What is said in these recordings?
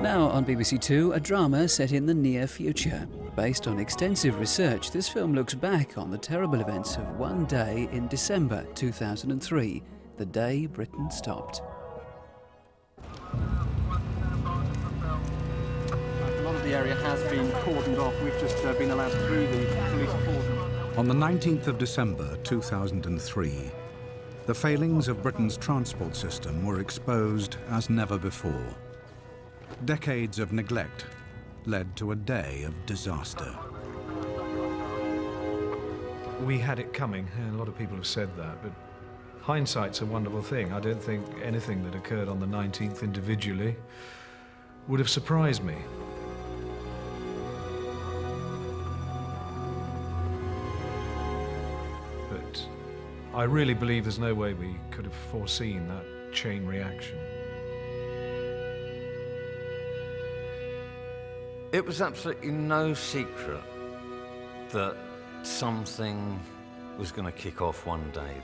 Now on BBC Two, a drama set in the near future. Based on extensive research, this film looks back on the terrible events of one day in December 2003, the day Britain stopped. A lot of the area has been cordoned off. We've just been allowed through the police cordon. On the 19th of December 2003, the failings of Britain's transport system were exposed as never before. Decades of neglect led to a day of disaster. We had it coming, and a lot of people have said that, but hindsight's a wonderful thing. I don't think anything that occurred on the 19th individually would have surprised me. But I really believe there's no way we could have foreseen that chain reaction. It was absolutely no secret that something was going to kick off one day.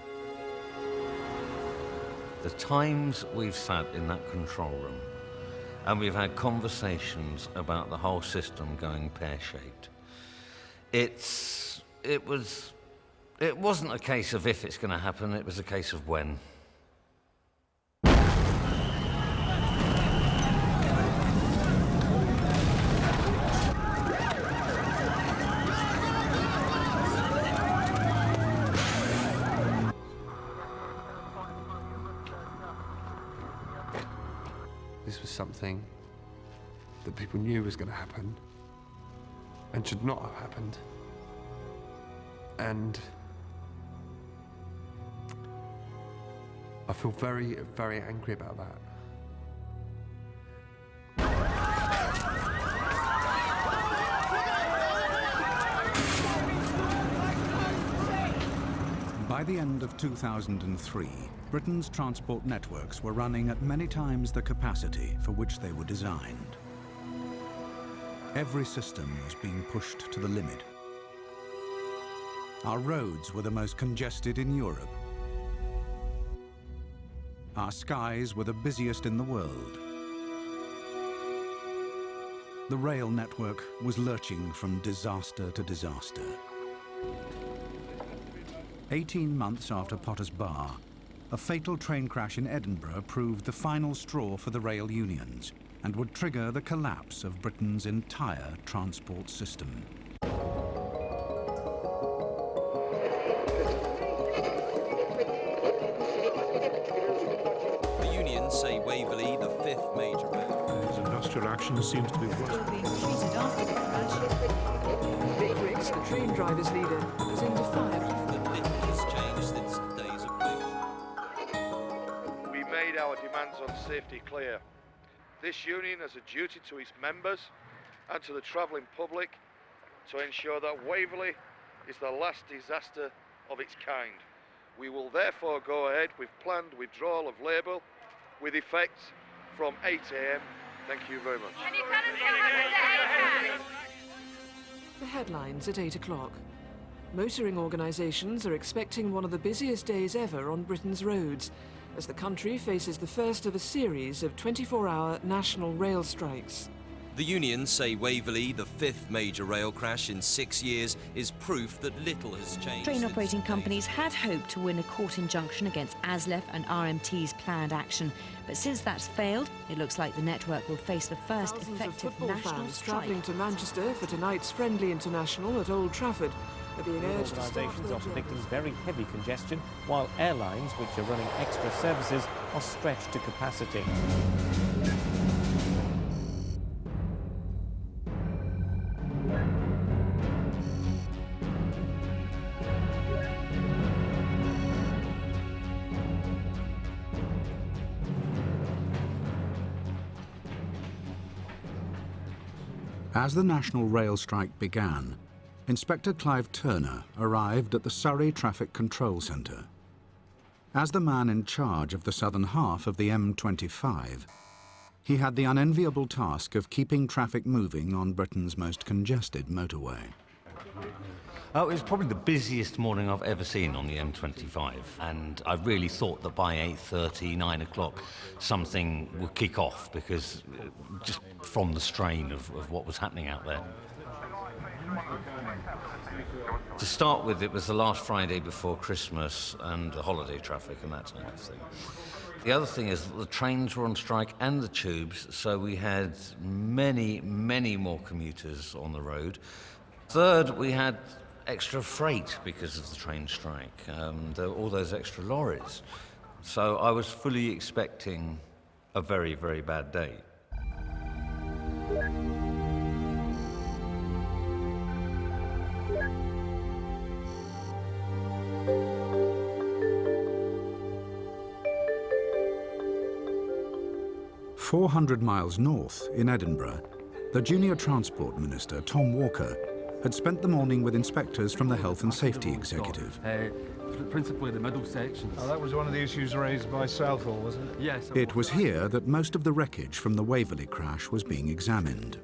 The times we've sat in that control room and we've had conversations about the whole system going pear-shaped. It wasn't a case of if it's going to happen, it was a case of when. This was something that people knew was going to happen and should not have happened. And I feel very, very angry about that. By the end of 2003, Britain's transport networks were running at many times the capacity for which they were designed. Every system was being pushed to the limit. Our roads were the most congested in Europe. Our skies were the busiest in the world. The rail network was lurching from disaster to disaster. 18 months after Potter's Bar, a fatal train crash in Edinburgh proved the final straw for the rail unions and would trigger the collapse of Britain's entire transport system. The unions say Waverley, the fifth major rail. Industrial action seems to be being treated after the crash. Big Rigs, the train drivers' leader, is in defiant. Our demands on safety clear. This union has a duty to its members and to the travelling public to ensure that Waverley is the last disaster of its kind. We will therefore go ahead with planned withdrawal of labour with effect from 8 AM. Thank you very much. Can you tell us what happened at 8 AM? The headlines at 8 o'clock. Motoring organisations are expecting one of the busiest days ever on Britain's roads, as the country faces the first of a series of 24-hour national rail strikes. The unions say Waverley, the fifth major rail crash in 6 years, is proof that little has changed. Train operating companies had hoped to win a court injunction against ASLEF and RMT's planned action. But since that's failed, it looks like the network will face the first Thousands effective of football national fans strike. travelling to Manchester for tonight's friendly international at Old Trafford are being urged to start Organisations their are predicting journeys. very heavy congestion, while airlines, which are running extra services, are stretched to capacity. As the national rail strike began, Inspector Clive Turner arrived at the Surrey Traffic Control Centre. As the man in charge of the southern half of the M25, he had the unenviable task of keeping traffic moving on Britain's most congested motorway. Oh, it was probably the busiest morning I've ever seen on the M25, and I really thought that by 8:30, 9 o'clock, something would kick off, because just from the strain of what was happening out there. To start with, it was the last Friday before Christmas and the holiday traffic and that type of thing. The other thing is that the trains were on strike and the tubes, so we had many, many more commuters on the road. Third, we had extra freight because of the train strike. There were all those extra lorries. So I was fully expecting a very, very bad day. "400 miles north, in Edinburgh, the junior Transport Minister, Tom Walker, had spent the morning with inspectors from the Health and Safety Executive. Principally the middle sections. Oh, that was one of the issues raised by Southall, wasn't it? Yes. It was here that most of the wreckage from the Waverley crash was being examined.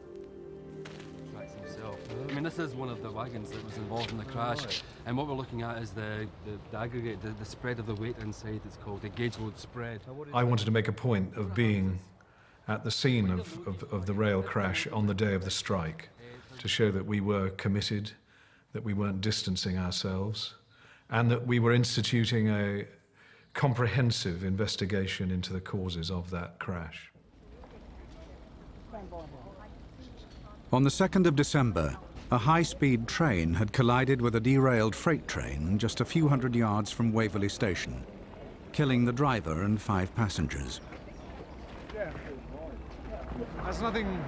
I mean, this is one of the wagons that was involved in the crash, and what we're looking at is the aggregate, the spread of the weight inside. It's called the gauge load spread. I wanted to make a point of being at the scene of the rail crash on the day of the strike, to show that we were committed, that we weren't distancing ourselves, and that we were instituting a comprehensive investigation into the causes of that crash. On the 2nd of December, a high-speed train had collided with a derailed freight train just a few hundred yards from Waverley Station, killing the driver and 5 passengers. There's nothing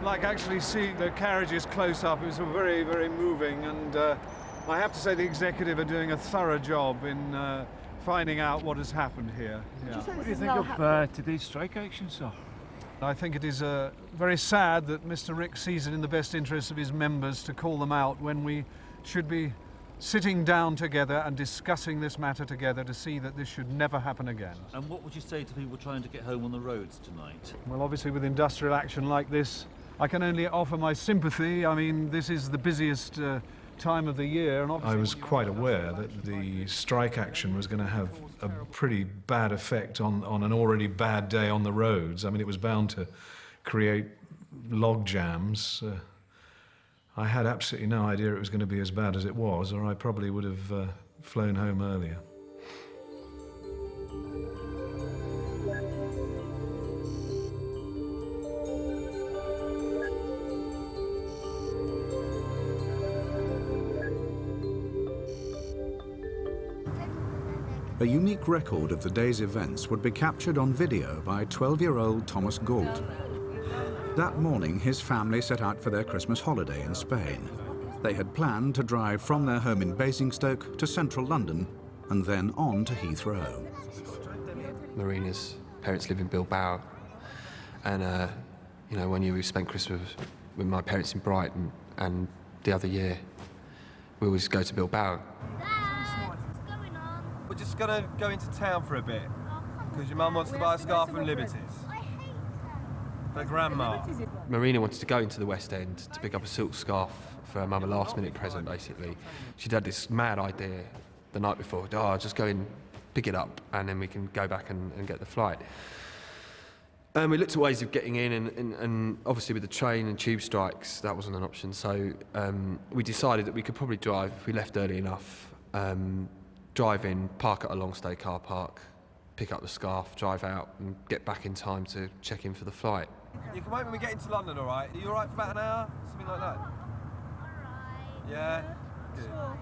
like actually seeing the carriages close up. It was very, very moving, and I have to say the executive are doing a thorough job in finding out what has happened here. Yeah. What do you think of today's strike action, sir? I think it is very sad that Mr. Rick sees it in the best interest of his members to call them out when we should be sitting down together and discussing this matter together to see that this should never happen again. And what would you say to people trying to get home on the roads tonight? Well, obviously with industrial action like this, I can only offer my sympathy. I mean, this is the busiest time of the year. And I was quite aware that the strike action was going to have a pretty bad effect on an already bad day on the roads. I mean, it was bound to create log jams. I had absolutely no idea it was going to be as bad as it was, or I probably would have flown home earlier. A unique record of the day's events would be captured on video by 12-year-old Thomas Gault. That morning, his family set out for their Christmas holiday in Spain. They had planned to drive from their home in Basingstoke to central London and then on to Heathrow. Marina's parents live in Bilbao, and you know, 1 year we spent Christmas with my parents in Brighton, and the other year we always go to Bilbao. We're just gonna go into town for a bit, because your mum wants to buy a scarf from Liberty's. For Grandma. Marina wanted to go into the West End to pick up a silk scarf for her mum, a last-minute present, basically. She'd had this mad idea the night before. Oh, I'll just go in, pick it up, and then we can go back and get the flight. And we looked at ways of getting in, and obviously with the train and tube strikes, that wasn't an option. So we decided that we could probably drive, if we left early enough, drive in, park at a long-stay car park, pick up the scarf, drive out, and get back in time to check in for the flight. You can wait when we get into London, all right? Are you all right for about an hour? Something like that? All right. Yeah? Good. Sure.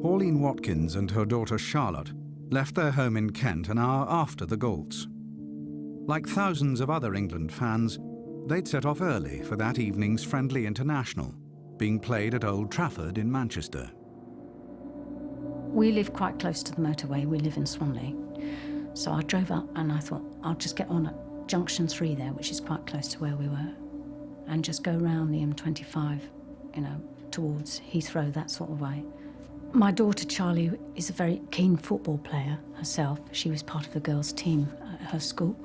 Pauline Watkins and her daughter Charlotte left their home in Kent an hour after the Gaults. Like thousands of other England fans, they'd set off early for that evening's friendly international, being played at Old Trafford in Manchester. We live quite close to the motorway. We live in Swanley. So I drove up and I thought, I'll just get on at Junction 3 there, which is quite close to where we were, and just go round the M25 you know, towards Heathrow, that sort of way. My daughter Charlie is a very keen football player herself. She was part of the girls' team at her school.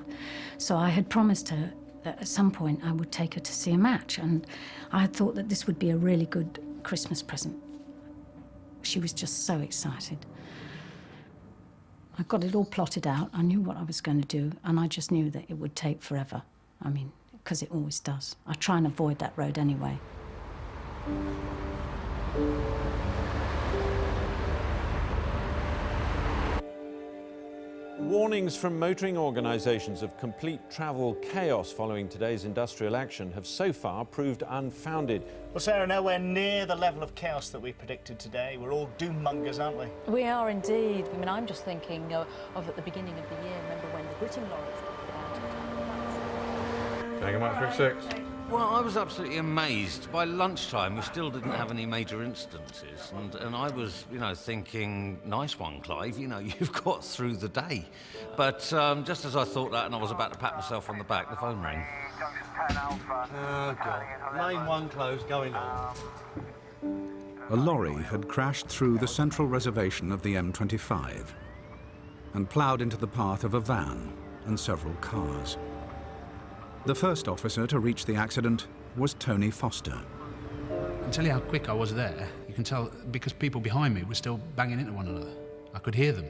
So I had promised her that at some point I would take her to see a match, and I had thought that this would be a really good Christmas present. She was just so excited. I got it all plotted out. I knew what I was going to do, and I just knew that it would take forever. I mean, because it always does. I try and avoid that road anyway. Warnings from motoring organisations of complete travel chaos following today's industrial action have so far proved unfounded. Well, Sarah, nowhere near the level of chaos that we predicted today. We're all doom-mongers, aren't we? We are indeed. I mean, I'm just thinking of at the beginning of the year, remember when the gritting lorries got Hang 'em up for 6. Well, I was absolutely amazed. By lunchtime, we still didn't have any major instances, and I was, you know, thinking, nice one, Clive, you know, you've got through the day. But just as I thought that and I was about to pat myself on the back, the phone rang. Oh, God. Lane 1 closed, going on. A lorry had crashed through the central reservation of the M25 and ploughed into the path of a van and several cars. The first officer to reach the accident was Tony Foster. I can tell you how quick I was there. You can tell because people behind me were still banging into one another. I could hear them.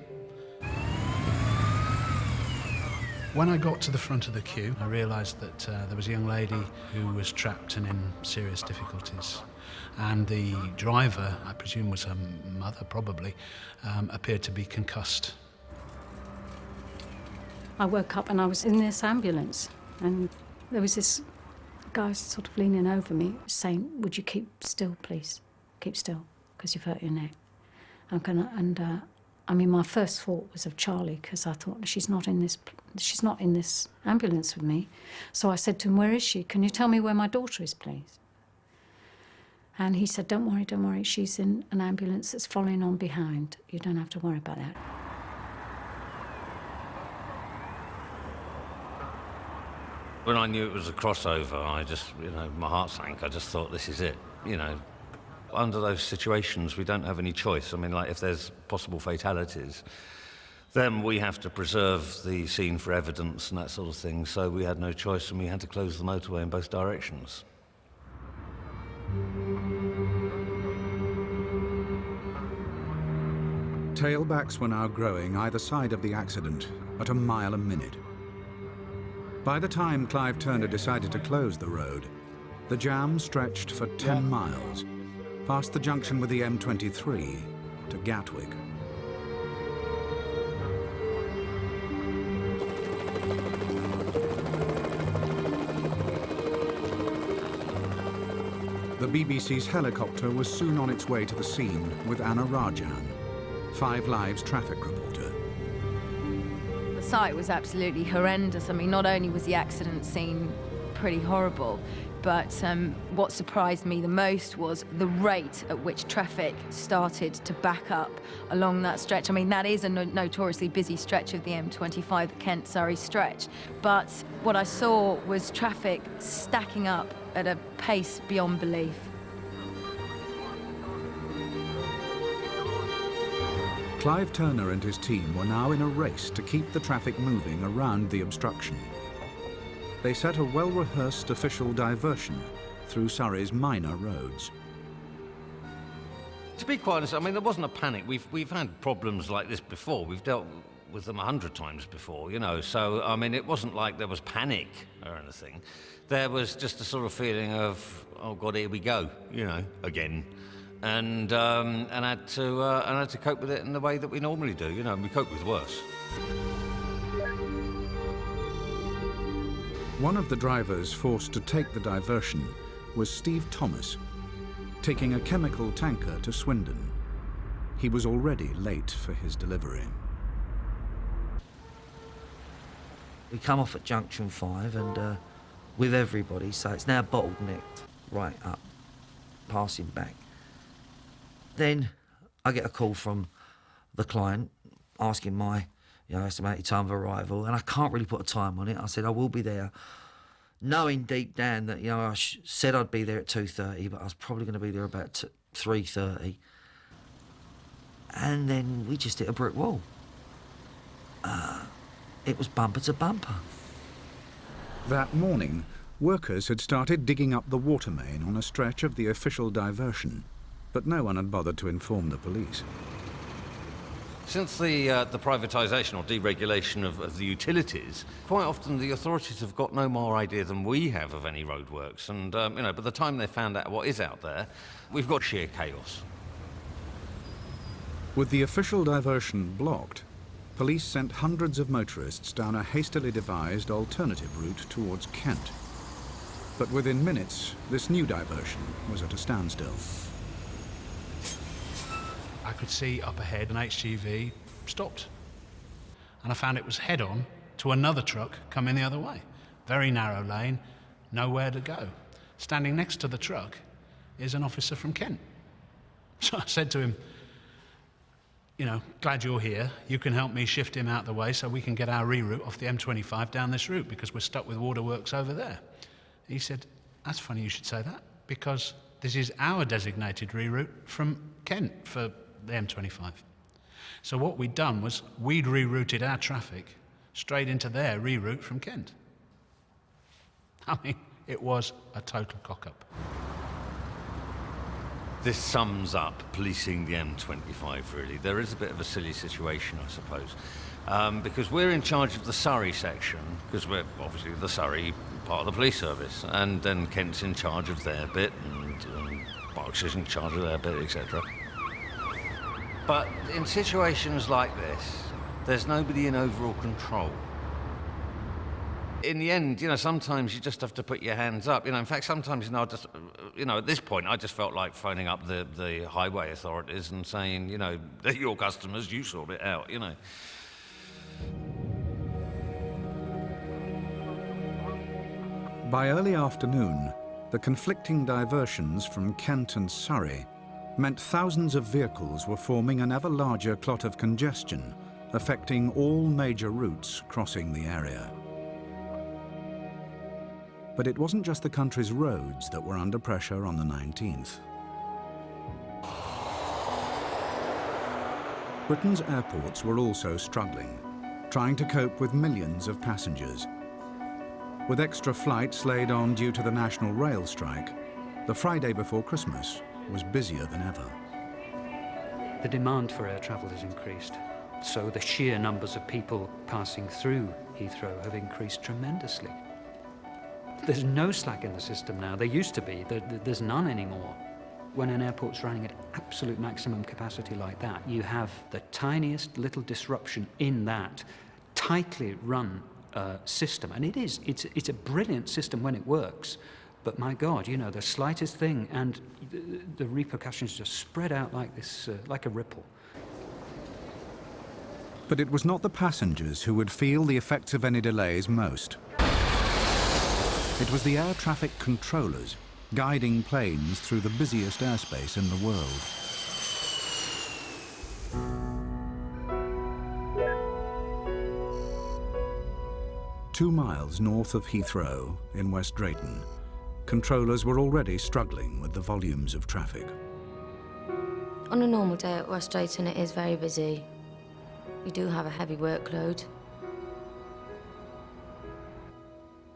When I got to the front of the queue, I realised that there was a young lady who was trapped and in serious difficulties. And the driver, I presume was her mother probably, appeared to be concussed. I woke up and I was in this ambulance, and there was this guy sort of leaning over me saying, "Would you keep still, please? Keep still, because you've hurt your neck." I mean, my first thought was of Charlie, because I thought, she's not in this ambulance with me. So I said to him, "Where is she? Can you tell me where my daughter is, please?" And he said, don't worry, she's in an ambulance that's following on behind. You don't have to worry about that." When I knew it was a crossover, I just, you know, my heart sank. I just thought, this is it, you know. Under those situations, we don't have any choice. I mean, like, if there's possible fatalities, then we have to preserve the scene for evidence and that sort of thing. So we had no choice, and we had to close the motorway in both directions. Tailbacks were now growing either side of the accident at a mile a minute. By the time Clive Turner decided to close the road, the jam stretched for 10 miles, past the junction with the M23 to Gatwick. The BBC's helicopter was soon on its way to the scene with Anna Rajan, 5 Live's traffic reporter. The sight was absolutely horrendous. I mean, not only was the accident scene pretty horrible, but what surprised me the most was the rate at which traffic started to back up along that stretch. I mean, that is a notoriously busy stretch of the M25, the Kent-Surrey stretch. But what I saw was traffic stacking up at a pace beyond belief. Clive Turner and his team were now in a race to keep the traffic moving around the obstruction. They set a well-rehearsed official diversion through Surrey's minor roads. To be quite honest, I mean, there wasn't a panic. We've had problems like this before. We've dealt with them 100 times before, you know. So, I mean, it wasn't like there was panic or anything. There was just a sort of feeling of, oh God, here we go, you know, again. And I had to cope with it in the way that we normally do, you know, and we cope with worse. One of the drivers forced to take the diversion was Steve Thomas, taking a chemical tanker to Swindon. He was already late for his delivery. We come off at junction 5 and with everybody, so it's now bottlenecked right up, passing back. Then I get a call from the client asking my estimated time of arrival, and I can't really put a time on it. I said I will be there knowing deep down that, I said I'd be there at 2:30, but I was probably going to be there about 3:30. And then we just hit a brick wall. It was bumper to bumper. That morning, workers had started digging up the water main on a stretch of the official diversion, but no one had bothered to inform the police. Since the privatisation or deregulation of the utilities, quite often the authorities have got no more idea than we have of any roadworks. And, by the time they found out what is out there, we've got sheer chaos. With the official diversion blocked, police sent hundreds of motorists down a hastily devised alternative route towards Kent. But within minutes, this new diversion was at a standstill. I could see up ahead an HGV stopped. And I found it was head-on to another truck coming the other way. Very narrow lane, nowhere to go. Standing next to the truck is an officer from Kent. So I said to him, glad you're here. You can help me shift him out the way so we can get our reroute off the M25 down this route because we're stuck with waterworks over there. He said, that's funny you should say that because this is our designated reroute from Kent for the M25. So what we'd done was we'd rerouted our traffic straight into their reroute from Kent. I mean, it was a total cock-up. This sums up policing the M25, really. There is a bit of a silly situation, I suppose, because we're in charge of the Surrey section, because we're obviously the Surrey part of the police service, and then Kent's in charge of their bit, and Berkshire's in charge of their bit, etc. But in situations like this, there's nobody in overall control. In the end, sometimes you just have to put your hands up. In fact, sometimes, at this point, I just felt like phoning up the highway authorities and saying, they're your customers, you sort it out, By early afternoon, the conflicting diversions from Kent and Surrey meant thousands of vehicles were forming an ever larger clot of congestion, affecting all major routes crossing the area. But it wasn't just the country's roads that were under pressure on the 19th. Britain's airports were also struggling, trying to cope with millions of passengers. With extra flights laid on due to the national rail strike, the Friday before Christmas was busier than ever. The demand for air travel has increased, so the sheer numbers of people passing through Heathrow have increased tremendously. There's no slack in the system now. There used to be. There's none anymore. When an airport's running at absolute maximum capacity like that, you have the tiniest little disruption in that tightly run system. And it's a brilliant system when it works. But my God, the slightest thing and the repercussions just spread out like this, like a ripple. But it was not the passengers who would feel the effects of any delays most. It was the air traffic controllers guiding planes through the busiest airspace in the world. Two miles north of Heathrow, in West Drayton, controllers were already struggling with the volumes of traffic. On a normal day at West Drayton, it is very busy. We do have a heavy workload.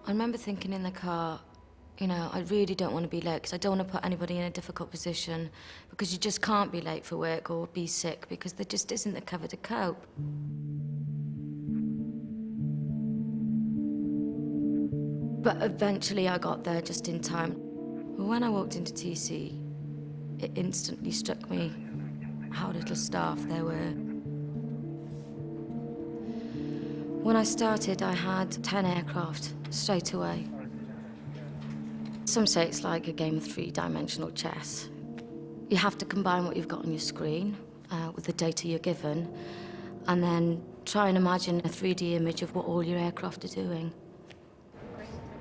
I remember thinking in the car, I really don't want to be late because I don't want to put anybody in a difficult position because you just can't be late for work or be sick because there just isn't the cover to cope. But eventually I got there just in time. When I walked into TC, it instantly struck me how little staff there were. When I started, I had 10 aircraft straight away. Some say it's like a game of three-dimensional chess. You have to combine what you've got on your screen with the data you're given, and then try and imagine a 3D image of what all your aircraft are doing.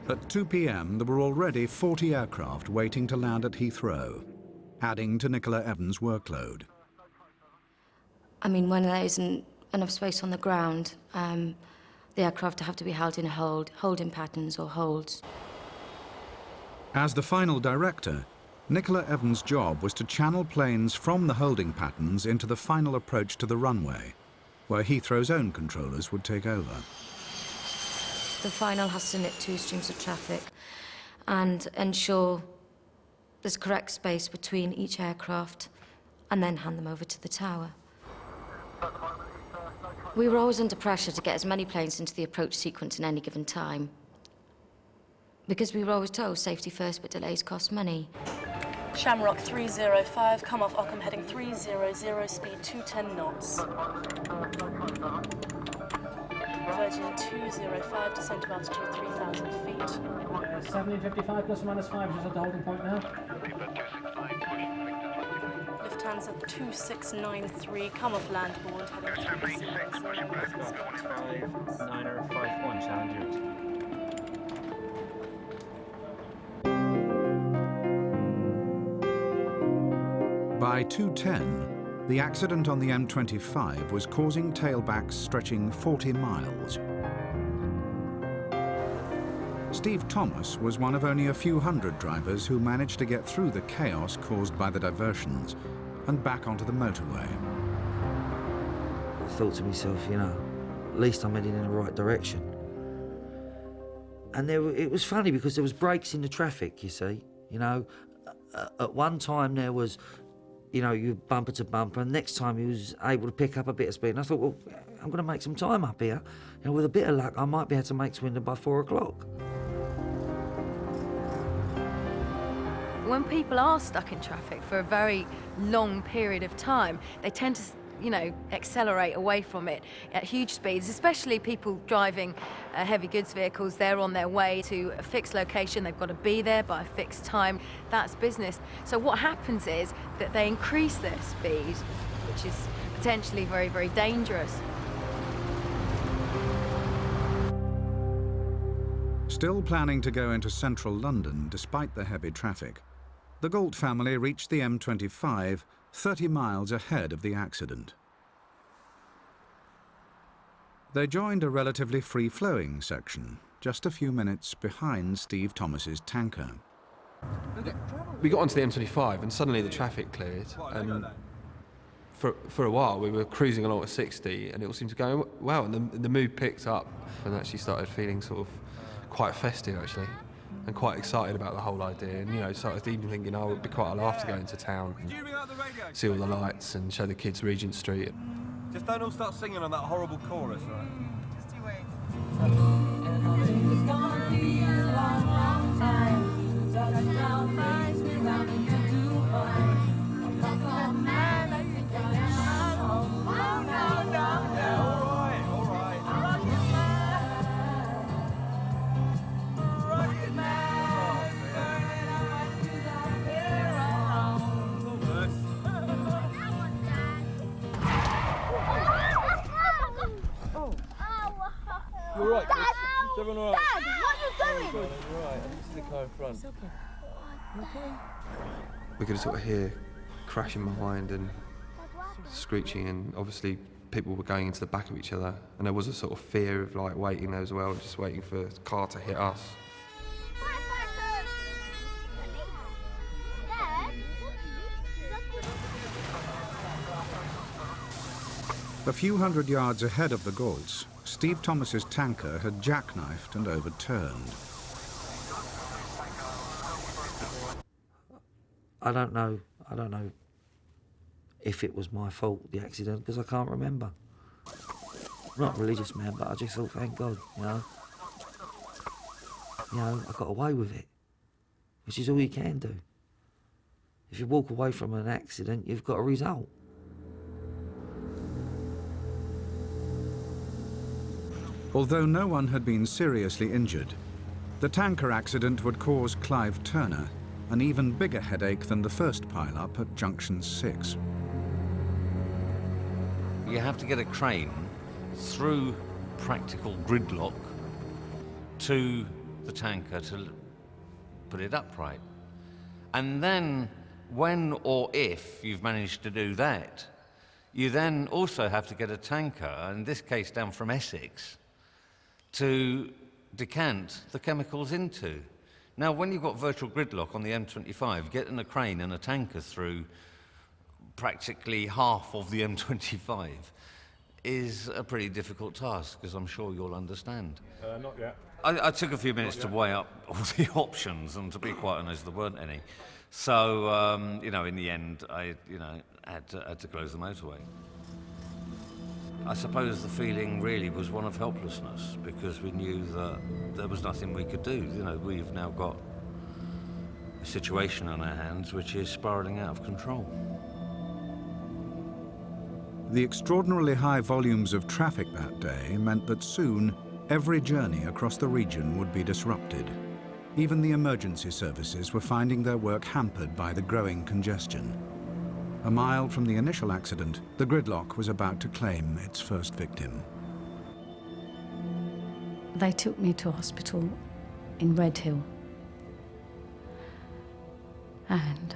At 2 p.m, there were already 40 aircraft waiting to land at Heathrow, adding to Nicola Evans' workload. I mean, when there isn't enough space on the ground, the aircraft have to be held in holding patterns or holds. As the final director, Nicola Evans' job was to channel planes from the holding patterns into the final approach to the runway, where Heathrow's own controllers would take over. The final has to knit two streams of traffic and ensure there's correct space between each aircraft, and then hand them over to the tower. We were always under pressure to get as many planes into the approach sequence in any given time, because we were always told safety first, but delays cost money. Shamrock 305, come off Ockham heading 300, speed 210 knots. Virgin 205, descent to altitude 3,000 feet. 1755 plus or minus 5, is at the holding point now. Lufthansa 2693, come off land board heading 300. 951, challenge you. By 2:10, the accident on the M25 was causing tailbacks stretching 40 miles. Steve Thomas was one of only a few hundred drivers who managed to get through the chaos caused by the diversions and back onto the motorway. I thought to myself, you know, at least I'm heading in the right direction. And it was funny because there was breaks in the traffic, you see. You know, at one time there was, you know, you bumper to bumper, and next time he was able to pick up a bit of speed. And I thought, well, I'm going to make some time up here. You know, with a bit of luck, I might be able to make Swindon by 4 o'clock. When people are stuck in traffic for a very long period of time, they tend to, you know, accelerate away from it at huge speeds, especially people driving heavy goods vehicles. They're on their way to a fixed location. They've got to be there by a fixed time. That's business. So what happens is that they increase their speed, which is potentially very, very dangerous. Still planning to go into central London despite the heavy traffic, the Galt family reached the M25 30 miles ahead of the accident. They joined a relatively free-flowing section, just a few minutes behind Steve Thomas's tanker. We got onto the M25 and suddenly the traffic cleared, and for a while we were cruising along at 60 and it all seemed to go well, and the mood picked up and actually started feeling sort of quite festive actually, and quite excited about the whole idea, and you know, started even thinking, oh, it would be quite a laugh to go into town and see all the lights and show the kids Regent Street. Just don't all start singing on that horrible chorus, right? Just you wait. It's gonna be a long, long time. Touchdown finds me round and you do fine. I'm not the man I think I am. Oh, no, no, no. All right. You're right, Dad! Is everyone all right? Dad, what are you doing? You're right. I didn't see the car in front. It's okay. You okay? We could sort of hear crashing behind and screeching, and obviously people were going into the back of each other, and there was a sort of fear of like waiting there as well, just waiting for the car to hit us. A few hundred yards ahead of the Galts, Steve Thomas's tanker had jackknifed and overturned. I don't know if it was my fault, the accident, because I can't remember. I'm not a religious man, but I just thought, thank God, you know. You know, I got away with it, which is all you can do. If you walk away from an accident, you've got a result. Although no one had been seriously injured, the tanker accident would cause Clive Turner an even bigger headache than the first pile-up at Junction 6. You have to get a crane through practical gridlock to the tanker to put it upright. And then, when or if you've managed to do that, you then also have to get a tanker, in this case down from Essex, to decant the chemicals into. Now, when you've got virtual gridlock on the M25, getting a crane and a tanker through practically half of the M25 is a pretty difficult task, as I'm sure you'll understand. Not yet. I took a few minutes to weigh up all the options, and to be quite honest, there weren't any. So, you know, in the end, I, had to close the motorway. I suppose the feeling really was one of helplessness, because we knew that there was nothing we could do. You know, we've now got a situation on our hands which is spiralling out of control. The extraordinarily high volumes of traffic that day meant that soon every journey across the region would be disrupted. Even the emergency services were finding their work hampered by the growing congestion. A mile from the initial accident, the gridlock was about to claim its first victim. They took me to a hospital in Redhill. And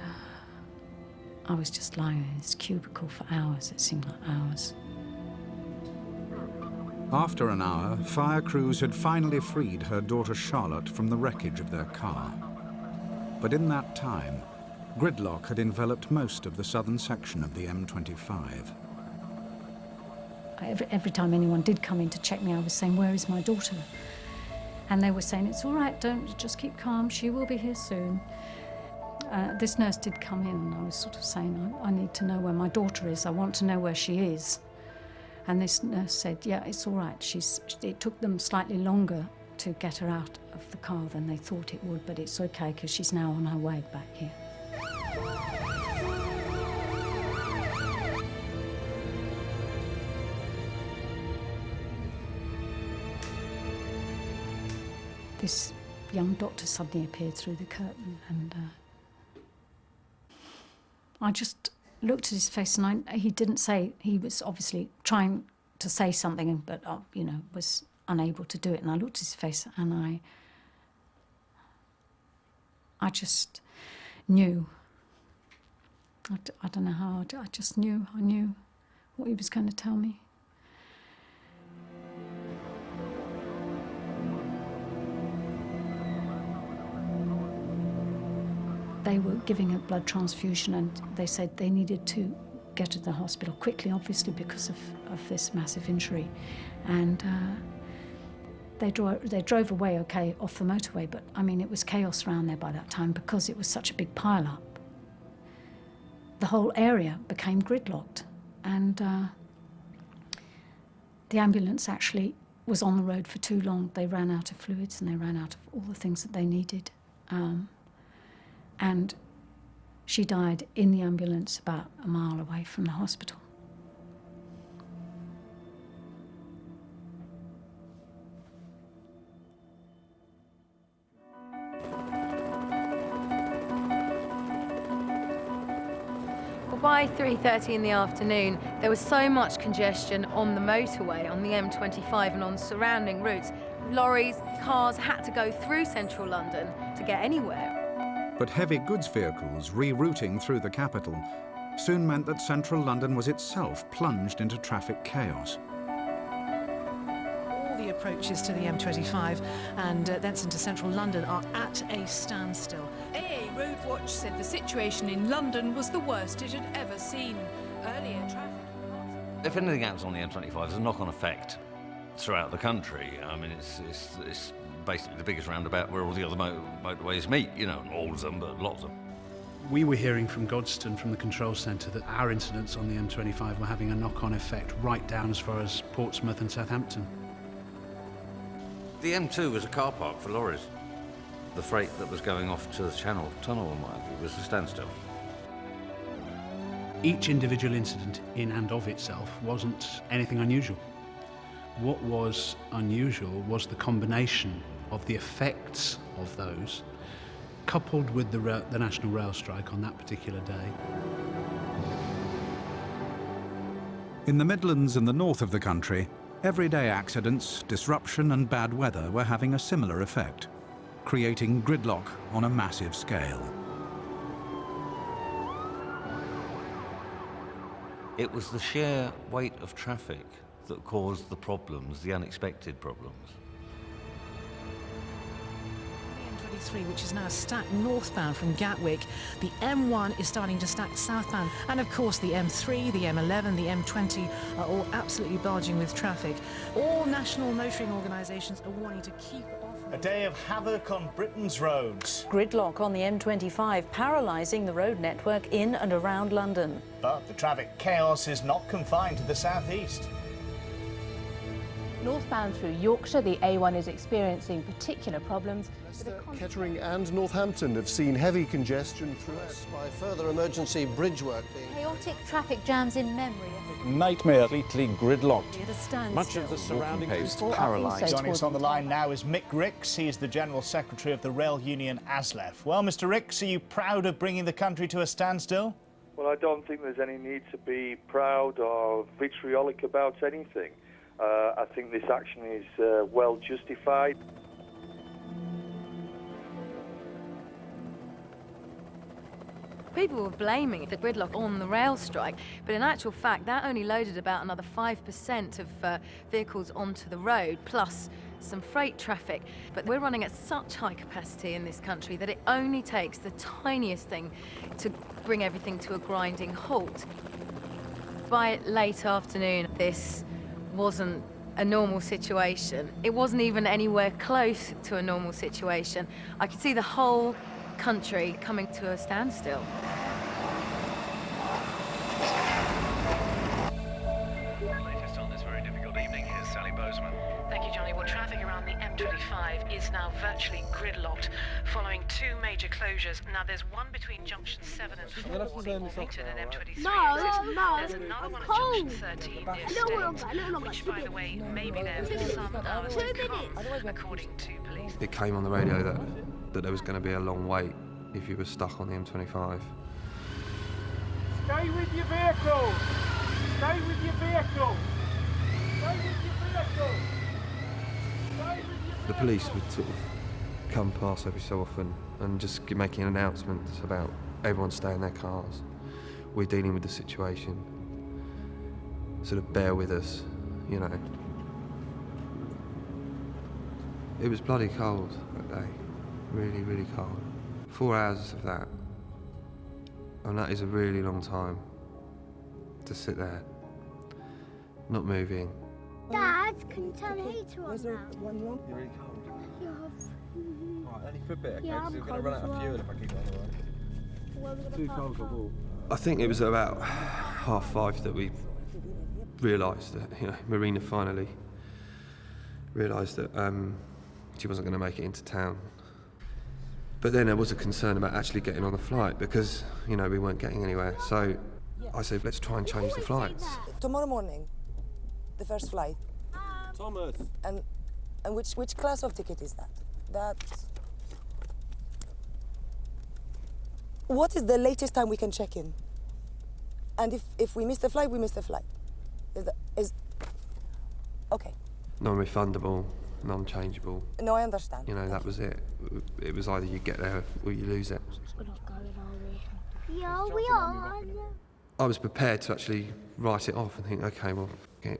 I was just lying in this cubicle for hours. It seemed like hours. After an hour, fire crews had finally freed her daughter Charlotte from the wreckage of their car. But in that time, gridlock had enveloped most of the southern section of the M25. Every time anyone did come in to check me, I was saying, "Where is my daughter?" And they were saying, "It's all right, just keep calm, she will be here soon." This nurse did come in, and I was sort of saying, I need to know where my daughter is, I want to know where she is. And this nurse said, "Yeah, it's all right." It took them slightly longer to get her out of the car than they thought it would, but it's okay because she's now on her way back here. This young doctor suddenly appeared through the curtain, and I just looked at his face, and he didn't say. He was obviously trying to say something, but was unable to do it. And I looked at his face, and I just knew. I don't know how. I just knew. I knew what he was going to tell me. They were giving a blood transfusion, and they said they needed to get to the hospital quickly, obviously because of this massive injury. And they drove away okay off the motorway, but I mean it was chaos around there by that time because it was such a big pile-up. The whole area became gridlocked, and the ambulance actually was on the road for too long. They ran out of fluids and they ran out of all the things that they needed. And she died in the ambulance about a mile away from the hospital. Well, by 3:30 in the afternoon, there was so much congestion on the motorway, on the M25 and on surrounding routes. Lorries, cars had to go through central London to get anywhere. But heavy goods vehicles rerouting through the capital soon meant that central London was itself plunged into traffic chaos. All the approaches to the M25 and thence into central London are at a standstill. AA Road Watch said the situation in London was the worst it had ever seen. Earlier traffic... If anything happens on the M25, there's a knock-on effect throughout the country. I mean, it's basically the biggest roundabout where all the other motorways meet, not all of them, but lots of them. We were hearing from Godstone, from the control centre, that our incidents on the M25 were having a knock-on effect right down as far as Portsmouth and Southampton. The M2 was a car park for lorries. The freight that was going off to the Channel Tunnel was a standstill. Each individual incident in and of itself wasn't anything unusual. What was unusual was the combination of the effects of those, coupled with the National Rail strike on that particular day. In the Midlands and the north of the country, everyday accidents, disruption and bad weather were having a similar effect, creating gridlock on a massive scale. It was the sheer weight of traffic that caused the problems, the unexpected problems. M23, which is now stacked northbound from Gatwick. The M1 is starting to stack southbound. And of course, the M3, the M11, the M20 are all absolutely barging with traffic. All national motoring organisations are wanting to keep off. A day of havoc on Britain's roads. Gridlock on the M25, paralysing the road network in and around London. But the traffic chaos is not confined to the southeast. Northbound through Yorkshire, the A1 is experiencing particular problems. Kettering and Northampton have seen heavy congestion throughout. By further emergency bridge work being... Chaotic traffic jams in memory. Nightmare, completely gridlocked. At a standstill. Much of the surrounding is paralysed. Joining us on the line now is Mick Ricks. He is the General Secretary of the Rail Union ASLEF. Well, Mr Ricks, are you proud of bringing the country to a standstill? Well, I don't think there's any need to be proud or vitriolic about anything. I think this action is well justified. People were blaming the gridlock on the rail strike, but in actual fact that only loaded about another 5% of vehicles onto the road, plus some freight traffic. But we're running at such high capacity in this country that it only takes the tiniest thing to bring everything to a grinding halt. By late afternoon, this wasn't a normal situation. It wasn't even anywhere close to a normal situation. I could see the whole country coming to a standstill. Latest on this very difficult evening, here's Sally Bozeman. Thank you, Johnny. Well, traffic around the M25 is now virtually gridlocked following two major closures. Now, there's one between junction 7 and 4, the Orpington and M23 exits. There's another one at junction 13 near Staines, which, by the way, may be there for some hours to come, according to police. It came on the radio that there was going to be a long wait if you were stuck on the M25. Stay with your vehicle! Stay with your vehicle! Stay with your vehicle! The police would sort of come past every so often and just making announcements about everyone stay in their cars. We're dealing with the situation. Sort of bear with us, you know. It was bloody cold that day. Really, really cold. 4 hours of that. And that is a really long time to sit there, not moving. Dad, can you turn the heater on now? One wrong? You're really cold. Yeah. Right, only for a bit, okay? Yeah, Because we're going to run out of fuel if I keep on the road. Too cold for walk. I think it was about 5:30 that we realised that, you know, Marina finally realised that she wasn't going to make it into town. But then there was a concern about actually getting on the flight because, you know, we weren't getting anywhere. So I said, let's try and change the flights. Tomorrow morning, the first flight. Thomas. And which class of ticket is that? That's... What is the latest time we can check in? And if we miss the flight, we miss the flight. Okay. Non-refundable, non-changeable. No, I understand. You know, that was it. It was either you get there or you lose it. We're not going, are we? Yeah, we are. I was prepared to actually write it off and think, okay, well,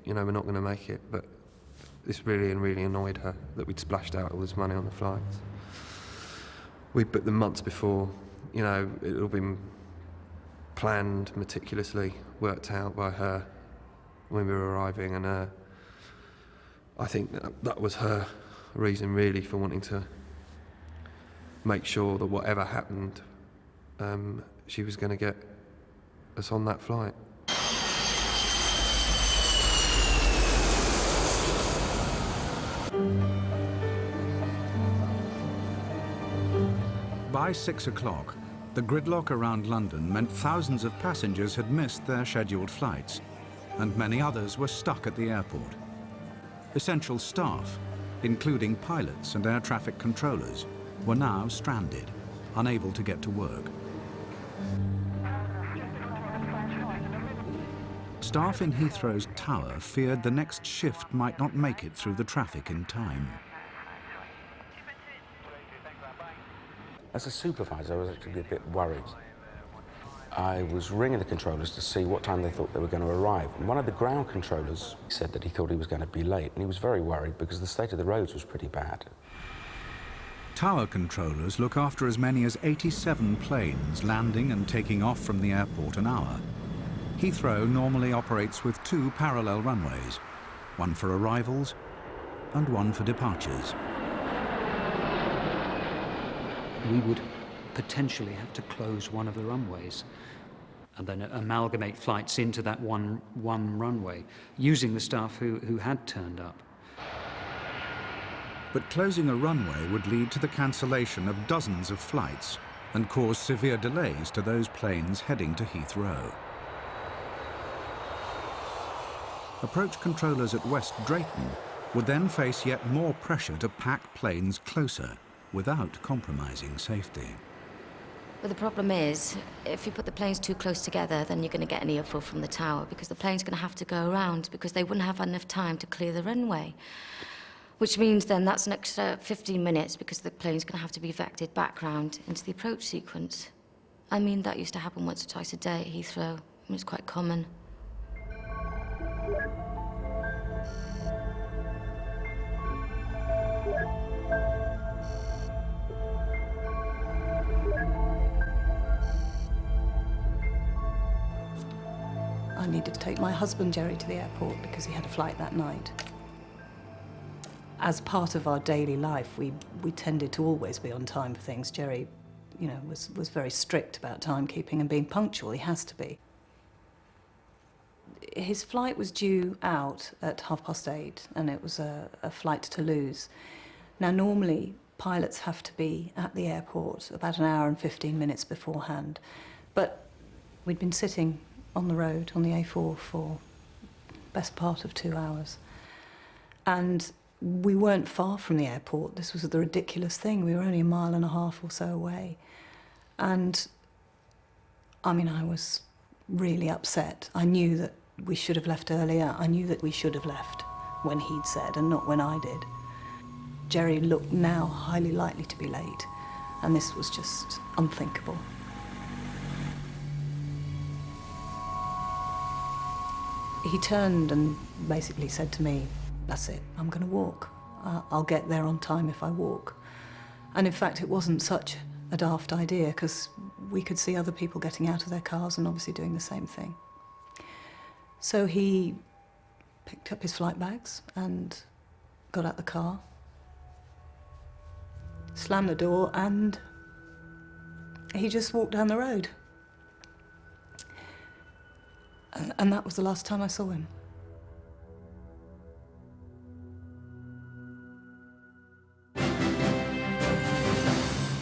you know, we're not going to make it. But this really annoyed her that we'd splashed out all this money on the flights. We booked them months before. You know, it had all been planned meticulously, worked out by her when we were arriving, and I think that was her reason really for wanting to make sure that whatever happened, she was going to get us on that flight. By 6 o'clock, the gridlock around London meant thousands of passengers had missed their scheduled flights, and many others were stuck at the airport. Essential staff, including pilots and air traffic controllers, were now stranded, unable to get to work. Staff in Heathrow's tower feared the next shift might not make it through the traffic in time. As a supervisor, I was actually a bit worried. I was ringing the controllers to see what time they thought they were going to arrive. And one of the ground controllers said that he thought he was going to be late, and he was very worried because the state of the roads was pretty bad. Tower controllers look after as many as 87 planes landing and taking off from the airport an hour. Heathrow normally operates with 2 parallel runways, one for arrivals and one for departures. We would potentially have to close one of the runways and then amalgamate flights into that one runway, using the staff who had turned up. But closing a runway would lead to the cancellation of dozens of flights and cause severe delays to those planes heading to Heathrow. Approach controllers at West Drayton would then face yet more pressure to pack planes closer without compromising safety. But the problem is, if you put the planes too close together, then you're going to get an earful from the tower, because the plane's going to have to go around, because they wouldn't have enough time to clear the runway. Which means then that's an extra 15 minutes, because the plane's going to have to be vectored back round into the approach sequence. I mean, that used to happen once or twice a day at Heathrow. I mean, it's quite common. I needed to take my husband, Jerry, to the airport because he had a flight that night. As part of our daily life, we tended to always be on time for things. Jerry, you know, was very strict about timekeeping and being punctual. He has to be. His flight was due out at 8:30, and it was a flight to Toulouse. Now, normally, pilots have to be at the airport about an hour and 15 minutes beforehand. But we'd been sitting on the road, on the A4, for best part of 2 hours. And we weren't far from the airport. This was the ridiculous thing. We were only 1.5 miles or so away. And, I mean, I was really upset. I knew that we should have left earlier. I knew that we should have left when he'd said and not when I did. Jerry looked now highly likely to be late, and this was just unthinkable. He turned and basically said to me, "That's it, I'm going to walk. I'll get there on time if I walk." And in fact, it wasn't such a daft idea, because we could see other people getting out of their cars and obviously doing the same thing. So he picked up his flight bags and got out the car, slammed the door, and he just walked down the road. And that was the last time I saw him.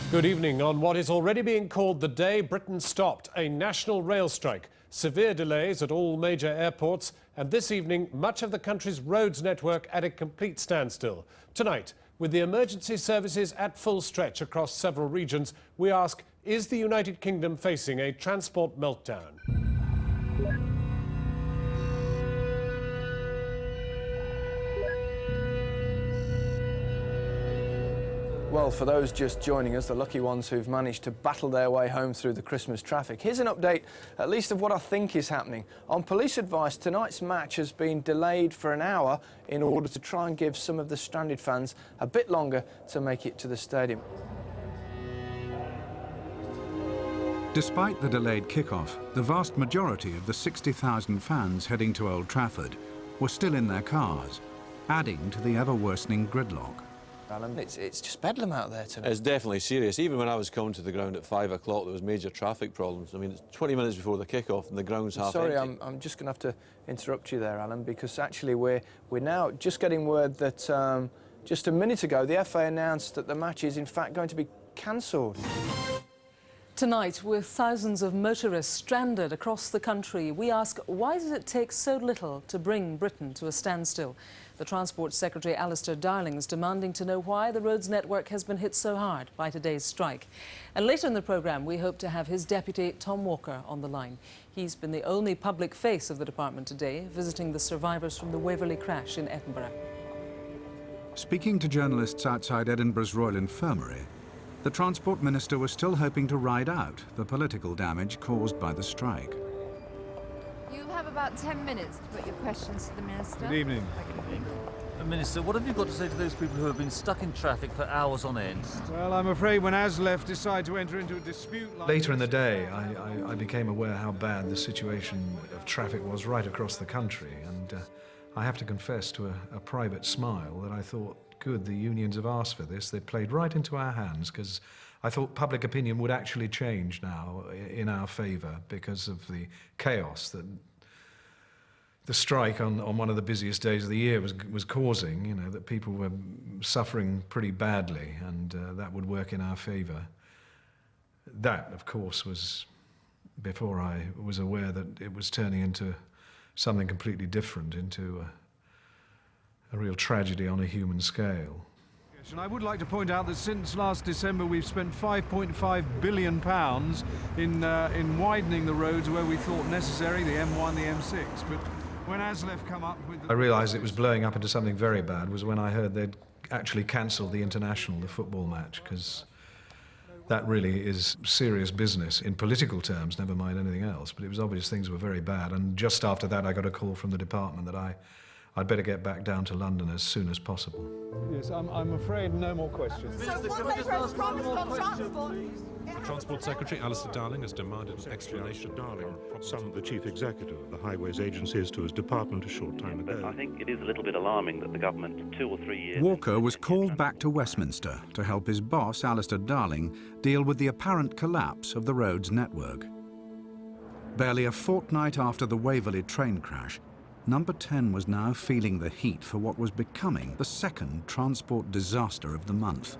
Good evening. On what is already being called the day Britain stopped a national rail strike, severe delays at all major airports, and this evening much of the country's roads network at a complete standstill. Tonight, with the emergency services at full stretch across several regions, we ask, is the United Kingdom facing a transport meltdown? Well, for those just joining us, the lucky ones who've managed to battle their way home through the Christmas traffic, here's an update, at least of what I think is happening. On police advice, tonight's match has been delayed for an hour in order to try and give some of the stranded fans a bit longer to make it to the stadium. Despite the delayed kickoff, the vast majority of the 60,000 fans heading to Old Trafford were still in their cars, adding to the ever-worsening gridlock. Alan, it's just bedlam out there tonight. It's definitely serious. Even when I was coming to the ground at 5 o'clock, there was major traffic problems. I mean, it's 20 minutes before the kick-off and the ground's half empty. Sorry, I'm just going to have to interrupt you there, Alan, because actually we're now just getting word that just a minute ago the FA announced that the match is in fact going to be cancelled. Tonight, with thousands of motorists stranded across the country, we ask, why does it take so little to bring Britain to a standstill? The Transport Secretary Alistair Darling is demanding to know why the roads network has been hit so hard by today's strike. And later in the programme, we hope to have his deputy, Tom Walker, on the line. He's been the only public face of the department today, visiting the survivors from the Waverley crash in Edinburgh. Speaking to journalists outside Edinburgh's Royal Infirmary, the Transport Minister was still hoping to ride out the political damage caused by the strike. You'll have about 10 minutes to put your questions to the Minister. Good evening. Prime Minister, what have you got to say to those people who have been stuck in traffic for hours on end? Well, I'm afraid when ASLEF decide to enter into a dispute like Later in the day, I became aware how bad the situation of traffic was right across the country, and I have to confess to a private smile that I thought, good, the unions have asked for this. They played right into our hands, because I thought public opinion would actually change now in our favour because of the chaos that the strike on one of the busiest days of the year was causing, you know, that people were suffering pretty badly, and that would work in our favour. That, of course, was before I was aware that it was turning into something completely different, into a real tragedy on a human scale. And I would like to point out that since last December we've spent £5.5 billion in widening the roads where we thought necessary, the M1, the M6. But when ASLEF come up with... I realised it was blowing up into something very bad was when I heard they'd actually cancelled the international, the football match, because that really is serious business in political terms, never mind anything else. But it was obvious things were very bad, and just after that I got a call from the department that I'd better get back down to London as soon as possible. Yes, I'm afraid no more questions. So what Labour has promised on transport? Transport Secretary Alistair Darling has demanded an explanation. Darling summoned the Chief Executive of the Highways Agencies to his department a short time ago. I think it is a little bit alarming that the government, 2 or 3 years... Walker was called back to Westminster to help his boss, Alistair Darling, deal with the apparent collapse of the road's network. Barely a fortnight after the Waverley train crash, Number 10 was now feeling the heat for what was becoming the second transport disaster of the month.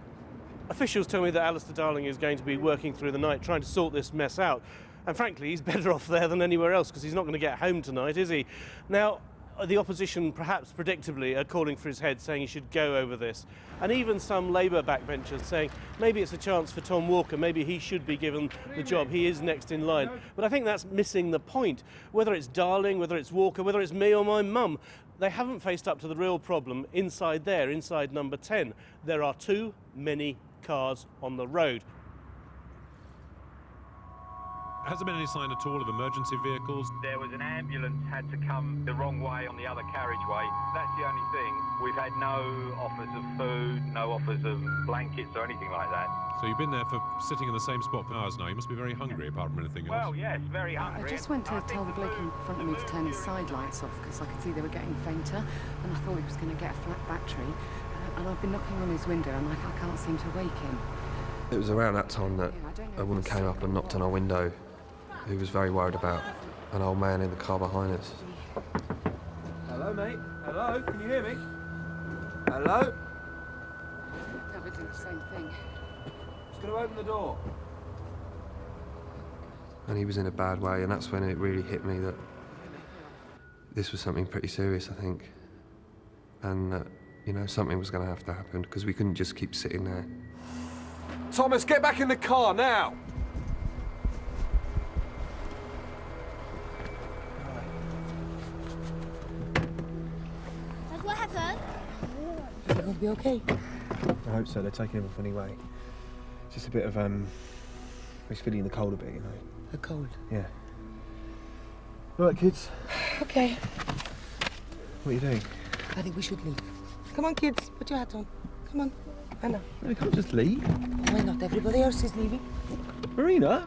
Officials tell me that Alistair Darling is going to be working through the night trying to sort this mess out. And frankly, he's better off there than anywhere else because he's not going to get home tonight, is he? Now, the opposition, perhaps predictably, are calling for his head, saying he should go over this. And even some Labour backbenchers saying maybe it's a chance for Tom Walker, maybe he should be given the job, he is next in line. But I think that's missing the point. Whether it's Darling, whether it's Walker, whether it's me or my mum, they haven't faced up to the real problem inside there, inside number 10. There are too many cars on the road. Has there been any sign at all of emergency vehicles? There was an ambulance had to come the wrong way on the other carriageway. That's the only thing. We've had no offers of food, no offers of blankets or anything like that. So you've been there for sitting in the same spot for hours now. You must be very hungry apart from anything else. Well, yes, very hungry. I just went to tell the bloke in front of me to turn his side lights off because I could see they were getting fainter and I thought he was going to get a flat battery. And I've been knocking on his window and I can't seem to wake him. It was around that time that a woman came up and knocked on our window, who was very worried about an old man in the car behind us. Hello, mate. Hello, can you hear me? Hello? Never do the same thing. Just going to open the door. And he was in a bad way, and that's when it really hit me that this was something pretty serious, I think. And that, you know, something was going to have to happen, because we couldn't just keep sitting there. Thomas, get back in the car now! What happened? Is it going to be okay? I hope so. They're taking him off anyway. It's just a bit of, he's feeling the cold a bit, you know. The cold? Yeah. All right, kids. Okay. What are you doing? I think we should leave. Come on, kids. Put your hat on. Come on. Anna. No, we can't just leave. Why not? Everybody else is leaving. Marina?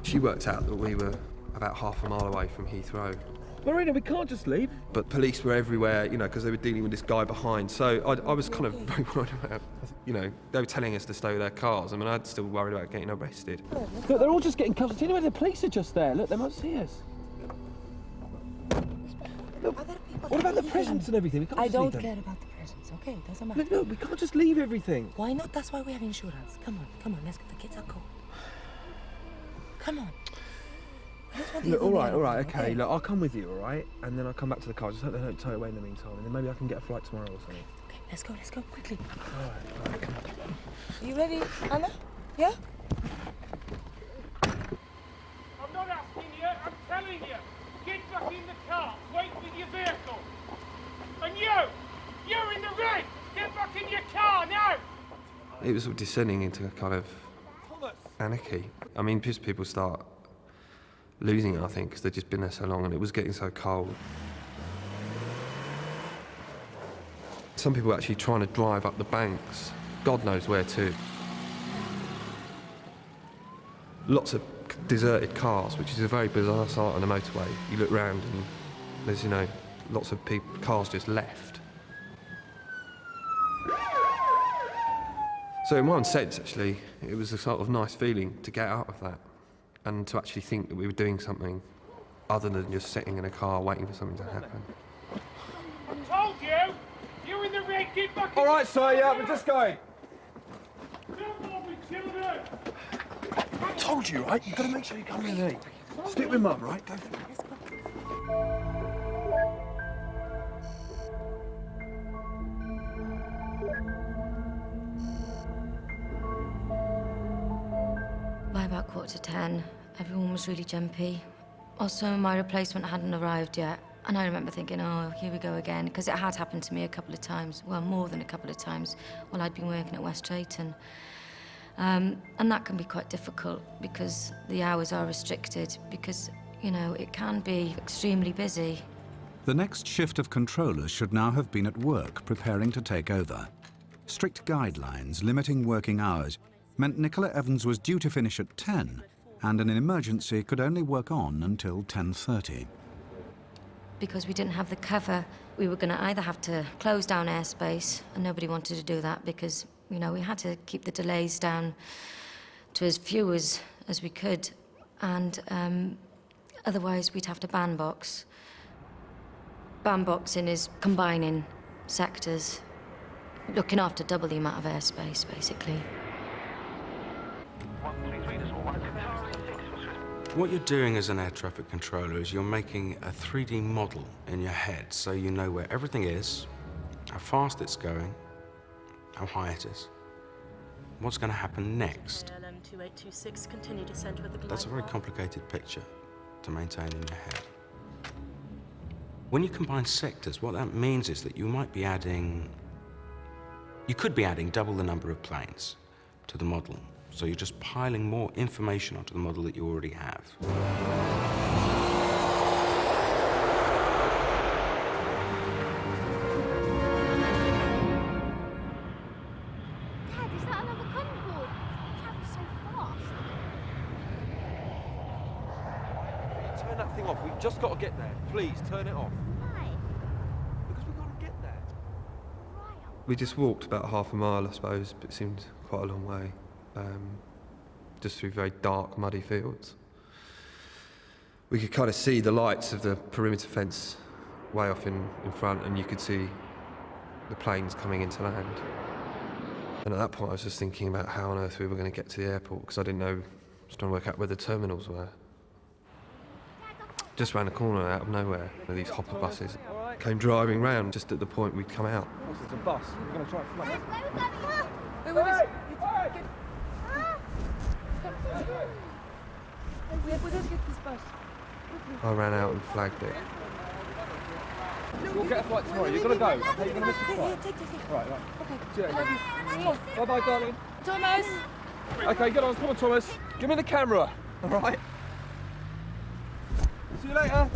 She worked out that we were about half a mile away from Heathrow. Marina, we can't just leave. But police were everywhere, you know, because they were dealing with this guy behind. So I was kind of very worried about, you know, they were telling us to stay with their cars. I mean, I'd still worried about getting arrested. Look, they're all just getting cuffed. You know, the police are just there. Look, they might see us. Look, what about the presents and everything? We can't I just leave don't them. care about the presents, okay? It doesn't matter. Look, we can't just leave everything. Why not? That's why we have insurance. Come on, let's get the kids are cold. Come on. Look, all right, okay. Look, I'll come with you, all right? And then I'll come back to the car. Just hope they don't tow away in the meantime. And then maybe I can get a flight tomorrow or something. Okay, let's go, quickly. All right, come on. You ready, Anna? Yeah? I'm not asking you, I'm telling you. Get back in the car, wait with your vehicle. And you in the red, get back in your car now. It was descending into a kind of anarchy. I mean, just people start losing it, I think, because they'd just been there so long and it was getting so cold. Some people actually trying to drive up the banks, God knows where to. Lots of deserted cars, which is a very bizarre sight on the motorway. You look round and there's, lots of cars just left. So in one sense, actually, it was a sort of nice feeling to get out of that and to actually think that we were doing something other than just sitting in a car waiting for something to happen. I told you! You in the red, get back in. All right, sir, yeah, we're just going. Come on, children! I told you, right? You've got to make sure you come with me. Stick with Mum, right? Go for it. By about 10:15, everyone was really jumpy. Also, my replacement hadn't arrived yet. And I remember thinking, oh, here we go again, because it had happened to me a couple of times, well, more than a couple of times, while I'd been working at West Drayton. And that can be quite difficult because the hours are restricted, because, it can be extremely busy. The next shift of controllers should now have been at work preparing to take over. Strict guidelines limiting working hours meant Nicola Evans was due to finish at 10, and in an emergency could only work on until 10:30. Because we didn't have the cover, we were going to either have to close down airspace, and nobody wanted to do that because, we had to keep the delays down to as few as we could, and otherwise we'd have to bandbox. Bandboxing is combining sectors, looking after double the amount of airspace, basically. What you're doing as an air traffic controller is you're making a 3D model in your head so you know where everything is, how fast it's going, how high it is, what's going to happen next. LM2826, continue descent with the glide. That's a very complicated picture to maintain in your head. When you combine sectors, what that means is that you could be adding double the number of planes to the model. So you're just piling more information onto the model that you already have. Dad, is that another convoy? It travels so fast. Turn that thing off. We've just got to get there. Please, turn it off. Why? Because we've got to get there. We just walked about half a mile, I suppose, but it seemed quite a long way. Just through very dark, muddy fields. We could kind of see the lights of the perimeter fence way off in front, and you could see the planes coming into land. And at that point I was just thinking about how on earth we were going to get to the airport, because I didn't know, I was trying to work out where the terminals were. Just round the corner out of nowhere, these hopper buses came driving round just at the point we'd come out. It's a bus. We're going to try and fly. Wait. We don't get this bus. I ran out and flagged it. We'll get a flight tomorrow. You're going to go. Okay, you're going to miss the flight. Take. Right. Okay. See you later. Bye-bye, darling. Thomas! Okay, get on. Come on, Thomas. Give me the camera. All right? See you later.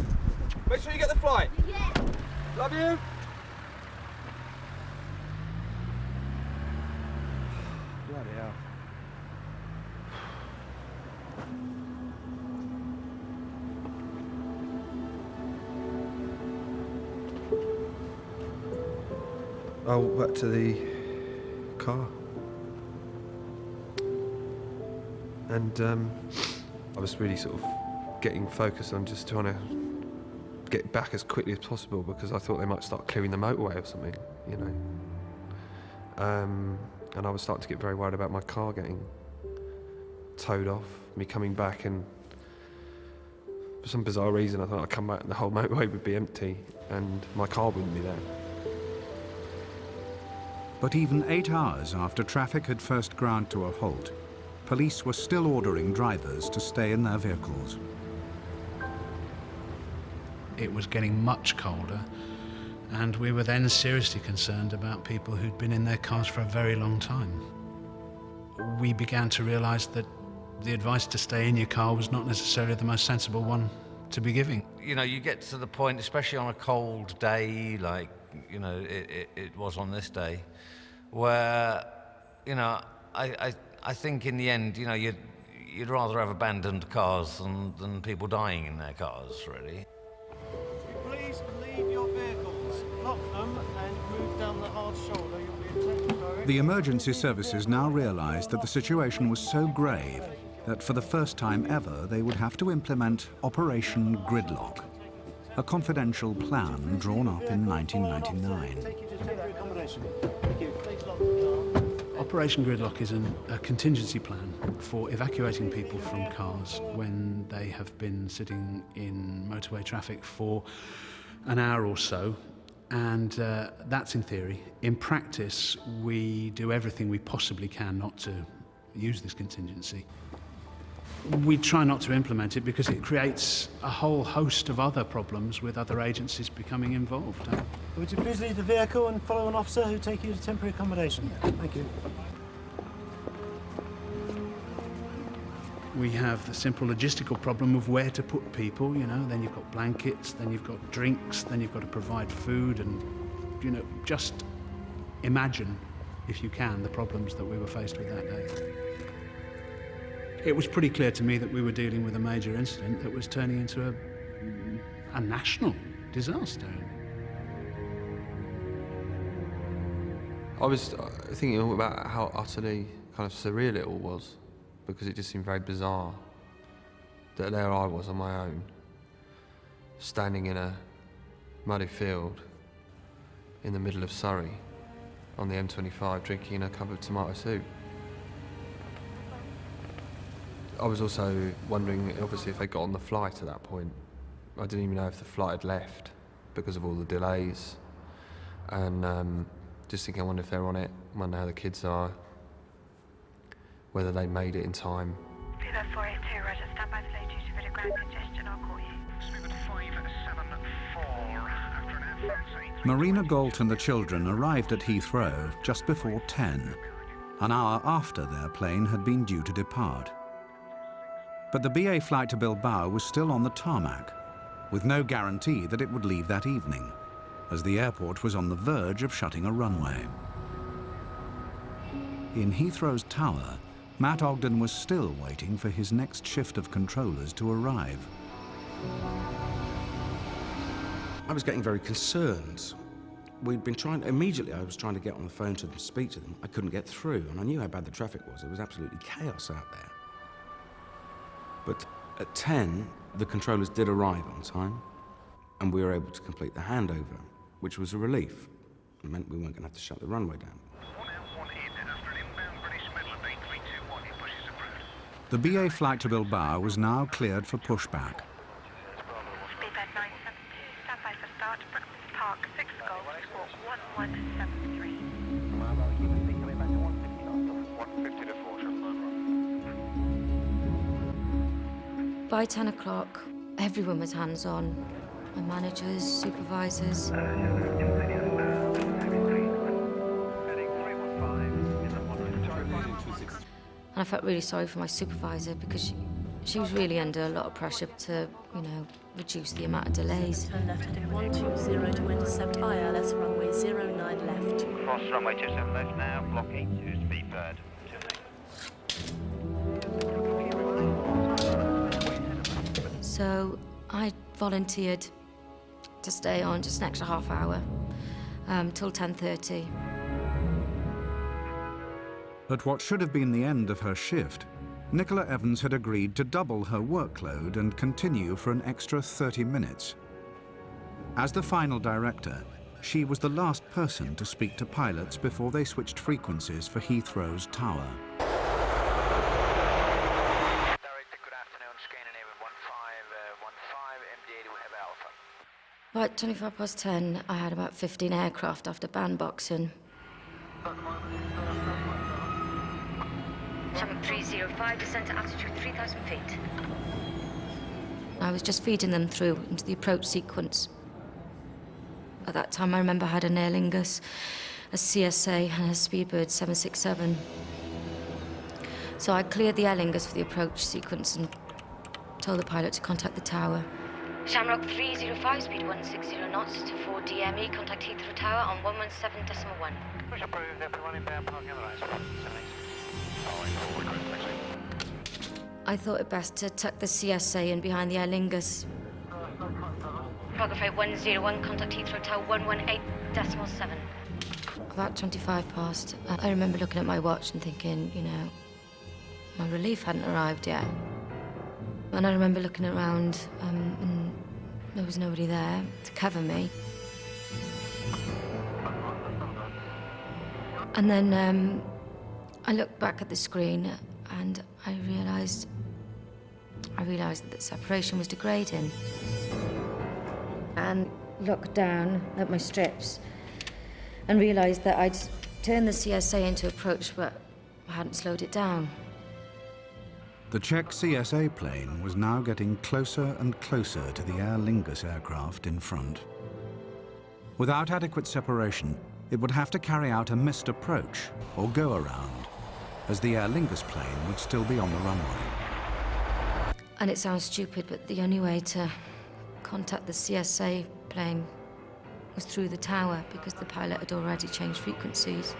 Make sure you get the flight. Yeah. Love you. Bloody hell. I walked back to the car. And I was really sort of getting focused on just trying to get back as quickly as possible, because I thought they might start clearing the motorway or something, And I was starting to get very worried about my car getting towed off, me coming back, and for some bizarre reason I thought I'd come back and the whole motorway would be empty and my car wouldn't be there. But even 8 hours after traffic had first ground to a halt, police were still ordering drivers to stay in their vehicles. It was getting much colder, and we were then seriously concerned about people who'd been in their cars for a very long time. We began to realise that the advice to stay in your car was not necessarily the most sensible one to be giving. You get to the point, especially on a cold day, like you know, it was on this day, where, you know, I think in the end, you know, you'd rather have abandoned cars than people dying in their cars, really. Please leave your vehicles, lock them, and move down the hard shoulder. You'll be attended directly. The emergency services now realised that the situation was so grave that for the first time ever they would have to implement Operation Gridlock, a confidential plan drawn up in 1999. Operation Gridlock is a contingency plan for evacuating people from cars when they have been sitting in motorway traffic for an hour or so, and that's in theory. In practice, we do everything we possibly can not to use this contingency. We try not to implement it because it creates a whole host of other problems with other agencies becoming involved. Would you please leave the vehicle and follow an officer who take you to temporary accommodation? Thank you. We have the simple logistical problem of where to put people, you know, then you've got blankets, then you've got drinks, then you've got to provide food, and, you know, just imagine, if you can, the problems that we were faced with that day. It was pretty clear to me that we were dealing with a major incident that was turning into a national disaster. I was thinking about how utterly kind of surreal it all was, because it just seemed very bizarre that there I was on my own, standing in a muddy field in the middle of Surrey on the M25 drinking a cup of tomato soup. I was also wondering, obviously, if they got on the flight at that point. I didn't even know if the flight had left because of all the delays. And just thinking, I wonder if they're on it, I wonder how the kids are, whether they made it in time. Viva 482, Roger, stand by today due to a bit of ground congestion, I'll call you. Smooth at 574, after an F Marina Galt and the children arrived at Heathrow just before 10, an hour after their plane had been due to depart. But the BA flight to Bilbao was still on the tarmac, with no guarantee that it would leave that evening, as the airport was on the verge of shutting a runway. In Heathrow's tower, Matt Ogden was still waiting for his next shift of controllers to arrive. I was getting very concerned. We'd been immediately I was trying to get on the phone to them, speak to them. I couldn't get through, and I knew how bad the traffic was. It was absolutely chaos out there. But at 10, the controllers did arrive on time, and we were able to complete the handover, which was a relief. It meant we weren't going to have to shut the runway down. The BA flight to Bilbao was now cleared for pushback. Speedbird 972, stand by for start, Brooklands Park, 6 Golf, squawk 1173. By 10 o'clock, everyone was hands-on. My managers, supervisors. And I felt really sorry for my supervisor because she was really under a lot of pressure to, you know, reduce the amount of delays. Turn left heading 120 to intercept ILS runway 09 left. Cross runway 27 left now, block 82, Speedbird. So I volunteered to stay on just an extra half hour till 10:30. At what should have been the end of her shift, Nicola Evans had agreed to double her workload and continue for an extra 30 minutes. As the final director, she was the last person to speak to pilots before they switched frequencies for Heathrow's tower. By 25 past 10, I had about 15 aircraft after bandboxing. 7305, descent to altitude 3,000 feet. I was just feeding them through into the approach sequence. At that time, I remember I had an Aer Lingus, a CSA, and a Speedbird 767. So I cleared the Aer Lingus for the approach sequence and told the pilot to contact the tower. Shamrock 305, speed 160 knots to 4 DME, contact Heathrow Tower on 117.1. Push approved, everyone inbound parking on the right side. I thought it best to tuck the CSA in behind the Aer Lingus. Photographer 101, contact Heathrow Tower 118.7. About 25 past. I remember looking at my watch and thinking, you know, my relief hadn't arrived yet. And I remember looking around and there was nobody there to cover me. And then I looked back at the screen and I realised that the separation was degrading. And looked down at my strips and realised that I'd turned the CSA into approach, but I hadn't slowed it down. The Czech CSA plane was now getting closer and closer to the Aer Lingus aircraft in front. Without adequate separation, it would have to carry out a missed approach or go around, as the Aer Lingus plane would still be on the runway. And it sounds stupid, but the only way to contact the CSA plane was through the tower, because the pilot had already changed frequencies.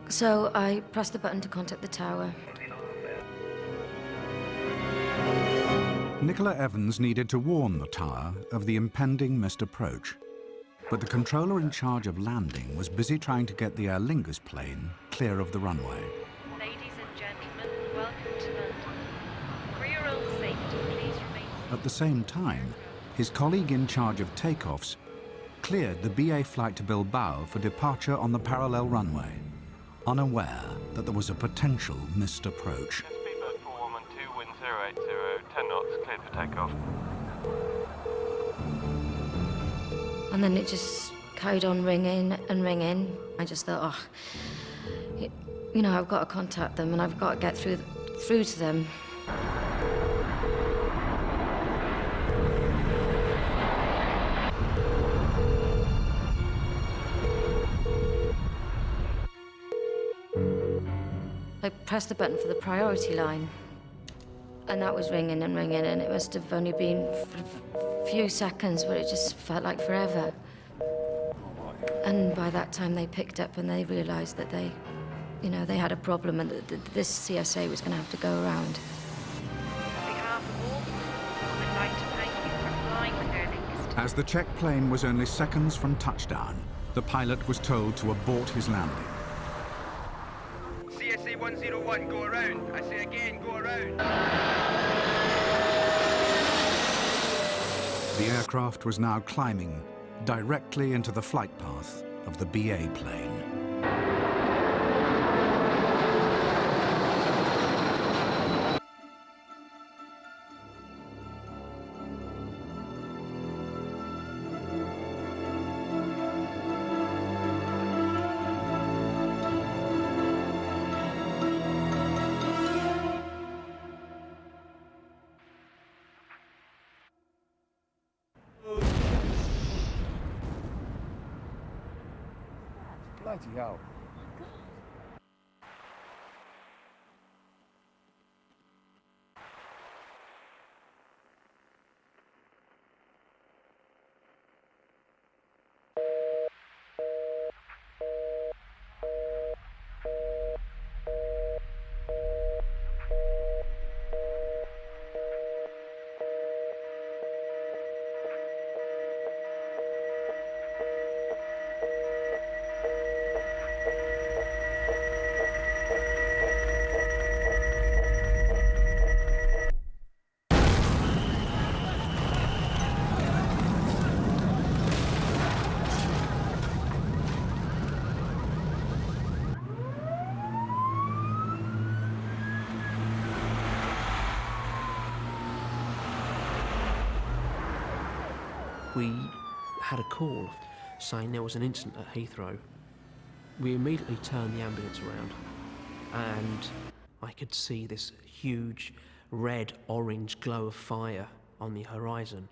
So I pressed the button to contact the tower. Nicola Evans needed to warn the tower of the impending missed approach, but the controller in charge of landing was busy trying to get the Aer Lingus plane clear of the runway. Ladies and gentlemen, welcome to London. For your own safety, please remain... At the same time, his colleague in charge of takeoffs cleared the BA flight to Bilbao for departure on the parallel runway, unaware that there was a potential missed approach. Speedbird 412, wind 080, 10 knots, cleared for takeoff. And then it just carried on ringing and ringing. I just thought, oh, you know, I've got to contact them and I've got to get through to them. I pressed the button for the priority line, and that was ringing and ringing, and it must have only been a few seconds, but it just felt like forever. And by that time they picked up and they realised that they had a problem and that this CSA was going to have to go around. On behalf of all, I'd like to thank you for flying with Aer Lingus. As the Czech plane was only seconds from touchdown, the pilot was told to abort his landing. CSA 101, go around. I say again, go around. The aircraft was now climbing directly into the flight path of the BA plane. Bloody hell. We had a call saying there was an incident at Heathrow. We immediately turned the ambulance around and I could see this huge red-orange glow of fire on the horizon.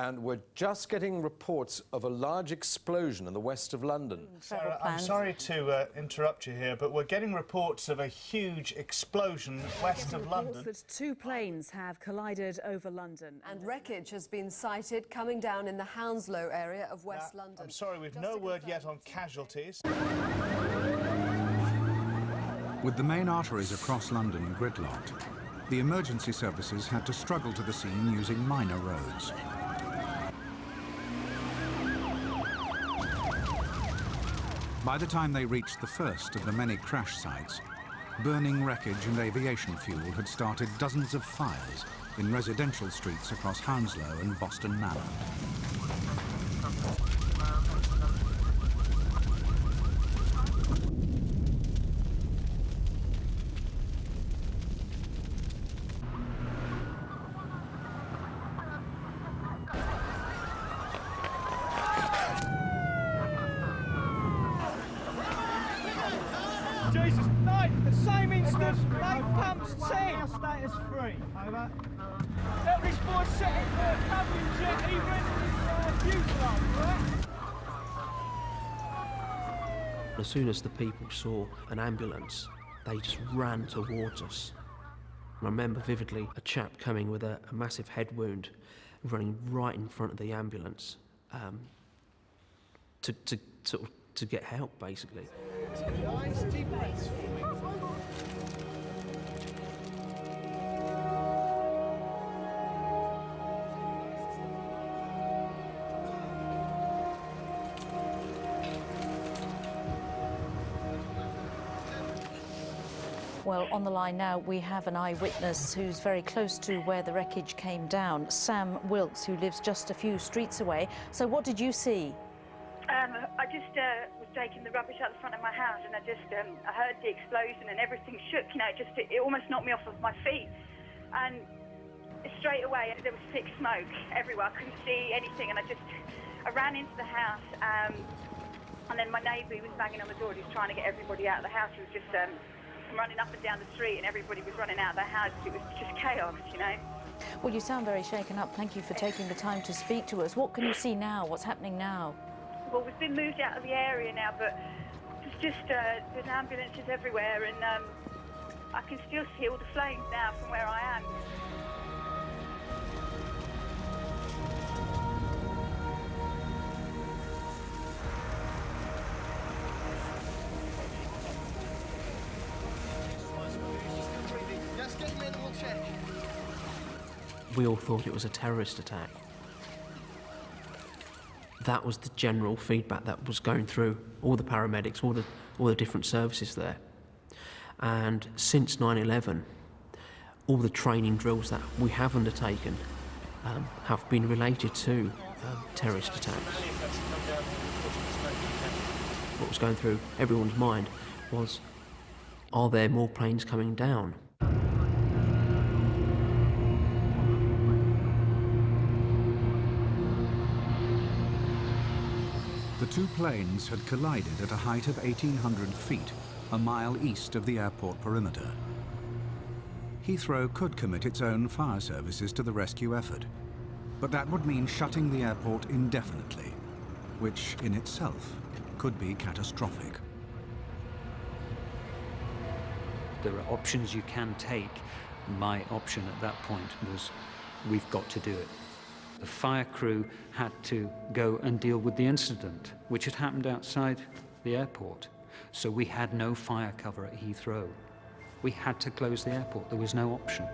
and we're just getting reports of a large explosion in the west of London. Sarah, I'm sorry to interrupt you here, but we're getting reports of a huge explosion west of London. That two planes have collided over London. And wreckage has been sighted coming down in the Hounslow area of West London. I'm sorry, we've no word yet on casualties. With the main arteries across London gridlocked, the emergency services had to struggle to the scene using minor roads. By the time they reached the first of the many crash sites, burning wreckage and aviation fuel had started dozens of fires in residential streets across Hounslow and Boston Manor. Jesus, no! At the same instant, no pumps T! Status 3, over. Let this boy set it for a covering jet, he rendered his fuselage, right? As soon as the people saw an ambulance, they just ran towards us. I remember vividly a chap coming with a massive head wound, running right in front of the ambulance to get help, basically. Well, on the line now, we have an eyewitness who's very close to where the wreckage came down, Sam Wilkes, who lives just a few streets away. So what did you see? I just was taking the rubbish out the front of my house, and I heard the explosion and everything shook. You know, it almost knocked me off of my feet. And straight away, there was thick smoke everywhere. I couldn't see anything, and I ran into the house. And then my neighbour was banging on the door, just trying to get everybody out of the house. He was just running up and down the street, and everybody was running out of their house. It was just chaos, you know. Well, you sound very shaken up. Thank you for taking the time to speak to us. What can you see now? What's happening now? Well, we've been moved out of the area now, but it's just there's ambulances everywhere, and I can still see all the flames now from where I am. Just get him in and we'll check. We all thought it was a terrorist attack. That was the general feedback that was going through all the paramedics, all the different services there. And since 9/11, all the training drills that we have undertaken have been related to terrorist attacks. What was going through everyone's mind was, are there more planes coming down? The two planes had collided at a height of 1,800 feet, a mile east of the airport perimeter. Heathrow could commit its own fire services to the rescue effort, but that would mean shutting the airport indefinitely, which in itself could be catastrophic. There are options you can take. My option at that point was, we've got to do it. The fire crew had to go and deal with the incident, which had happened outside the airport. So we had no fire cover at Heathrow. We had to close the airport. There was no option.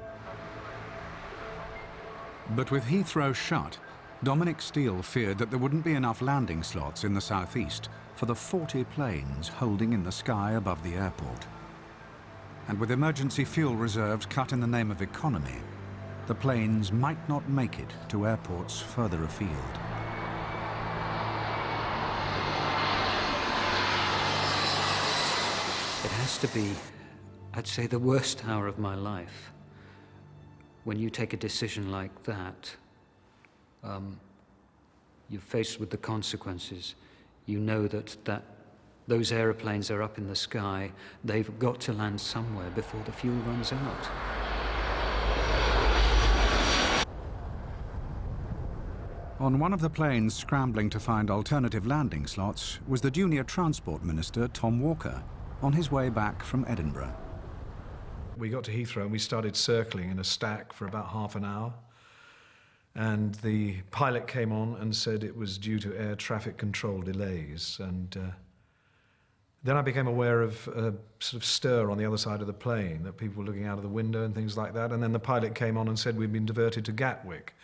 But with Heathrow shut, Dominic Steele feared that there wouldn't be enough landing slots in the southeast for the 40 planes holding in the sky above the airport. And with emergency fuel reserves cut in the name of economy, the planes might not make it to airports further afield. It has to be, I'd say, the worst hour of my life. When you take a decision like that, you're faced with the consequences. You know that those aeroplanes are up in the sky. They've got to land somewhere before the fuel runs out. On one of the planes scrambling to find alternative landing slots was the junior Transport Minister, Tom Walker, on his way back from Edinburgh. We got to Heathrow and we started circling in a stack for about half an hour. And the pilot came on and said it was due to air traffic control delays. And then I became aware of a sort of stir on the other side of the plane, that people were looking out of the window and things like that. And then the pilot came on and said we'd been diverted to Gatwick.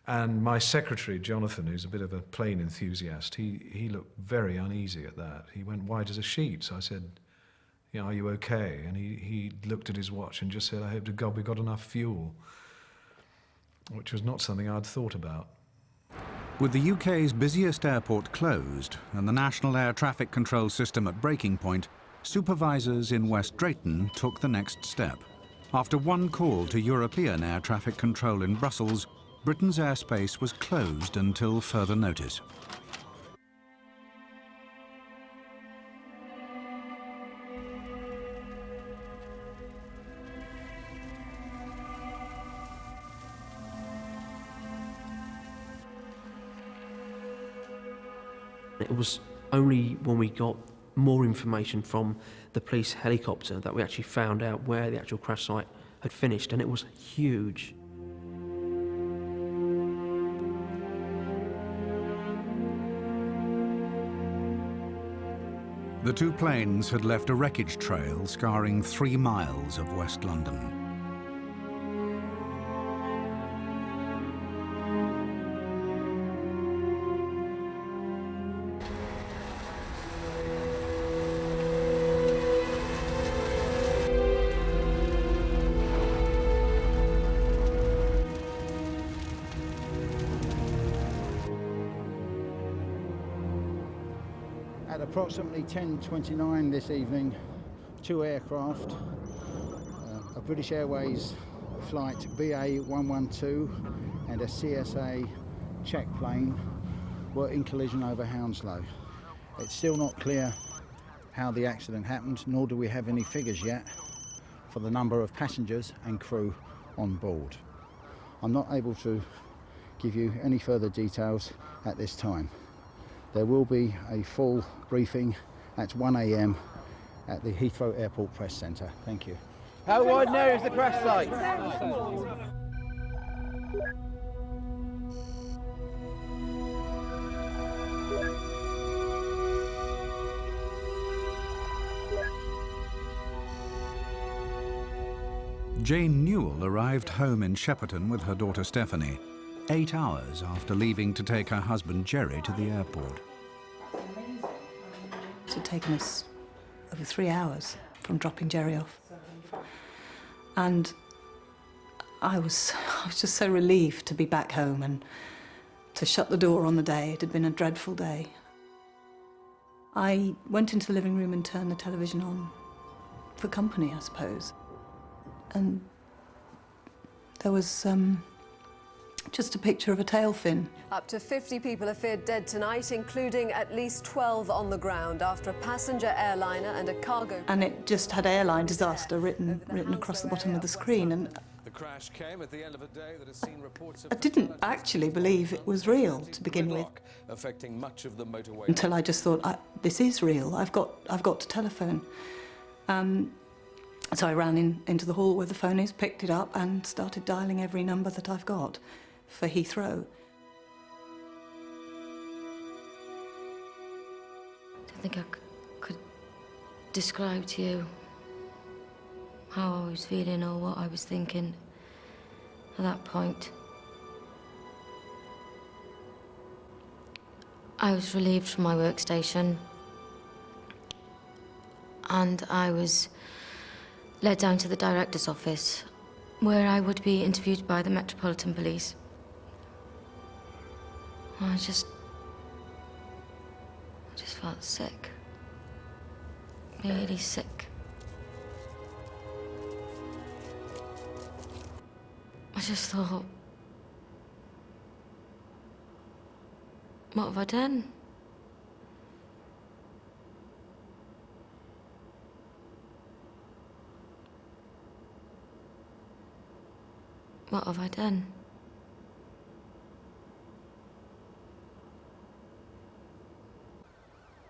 And my secretary, Jonathan, who's a bit of a plane enthusiast, he looked very uneasy at that. He went white as a sheet. So I said, you know, are you okay? And he looked at his watch and just said, I hope to God we got enough fuel, which was not something I'd thought about. With the UK's busiest airport closed and the national air traffic control system at breaking point, supervisors in West Drayton took the next step. After one call to European air traffic control in Brussels, Britain's airspace was closed until further notice. It was only when we got more information from the police helicopter that we actually found out where the actual crash site had finished, and it was huge. The two planes had left a wreckage trail scarring 3 miles of West London. At approximately 10:29 this evening, 2 aircraft, a British Airways flight BA112 and a CSA check plane were in collision over Hounslow. It's still not clear how the accident happened, nor do we have any figures yet for the number of passengers and crew on board. I'm not able to give you any further details at this time. There will be a full briefing at 1 a.m. at the Heathrow Airport Press Centre. Thank you. How wide now is the crash site? Jane Newell arrived home in Shepperton with her daughter Stephanie, 8 hours after leaving to take her husband Jerry to the airport. It had taken us over 3 hours from dropping Jerry off. And I was just so relieved to be back home and to shut the door on the day. It had been a dreadful day. I went into the living room and turned the television on for company, I suppose. And there was just a picture of a tail fin. Up to 50 people are feared dead tonight, including at least 12 on the ground after a passenger airliner and a cargo... And it just had airline disaster written across the bottom of the screen. And The crash came at the end of a day that has seen reports of... I didn't actually believe it was real to begin with, affecting much of the motorway. until I just thought, this is real. I've got to telephone. So I ran into the hall where the phone is, picked it up and started dialing every number that I've got for Heathrow. I don't think I could describe to you how I was feeling or what I was thinking at that point. I was relieved from my workstation and I was led down to the director's office where I would be interviewed by the Metropolitan Police. I just felt sick. Really sick. I just thought, what have I done? What have I done?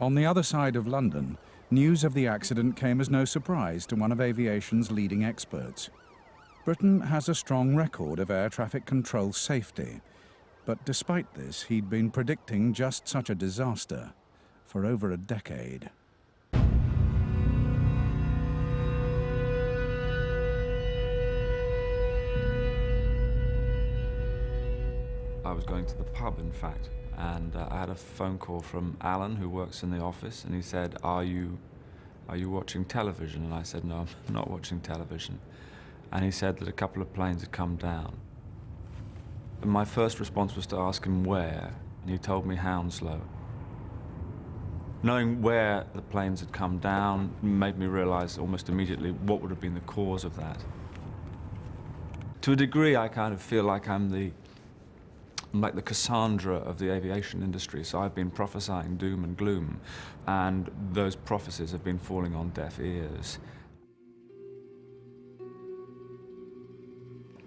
On the other side of London, news of the accident came as no surprise to one of aviation's leading experts. Britain has a strong record of air traffic control safety, but despite this, he'd been predicting just such a disaster for over a decade. I was going to the pub, in fact, and I had a phone call from Alan, who works in the office, and he said, are you watching television? And I said, no, I'm not watching television. And he said that a couple of planes had come down. And my first response was to ask him where, and he told me Hounslow. Knowing where the planes had come down made me realize almost immediately what would have been the cause of that. To a degree, I kind of feel like I'm like the Cassandra of the aviation industry, so I've been prophesying doom and gloom, and those prophecies have been falling on deaf ears.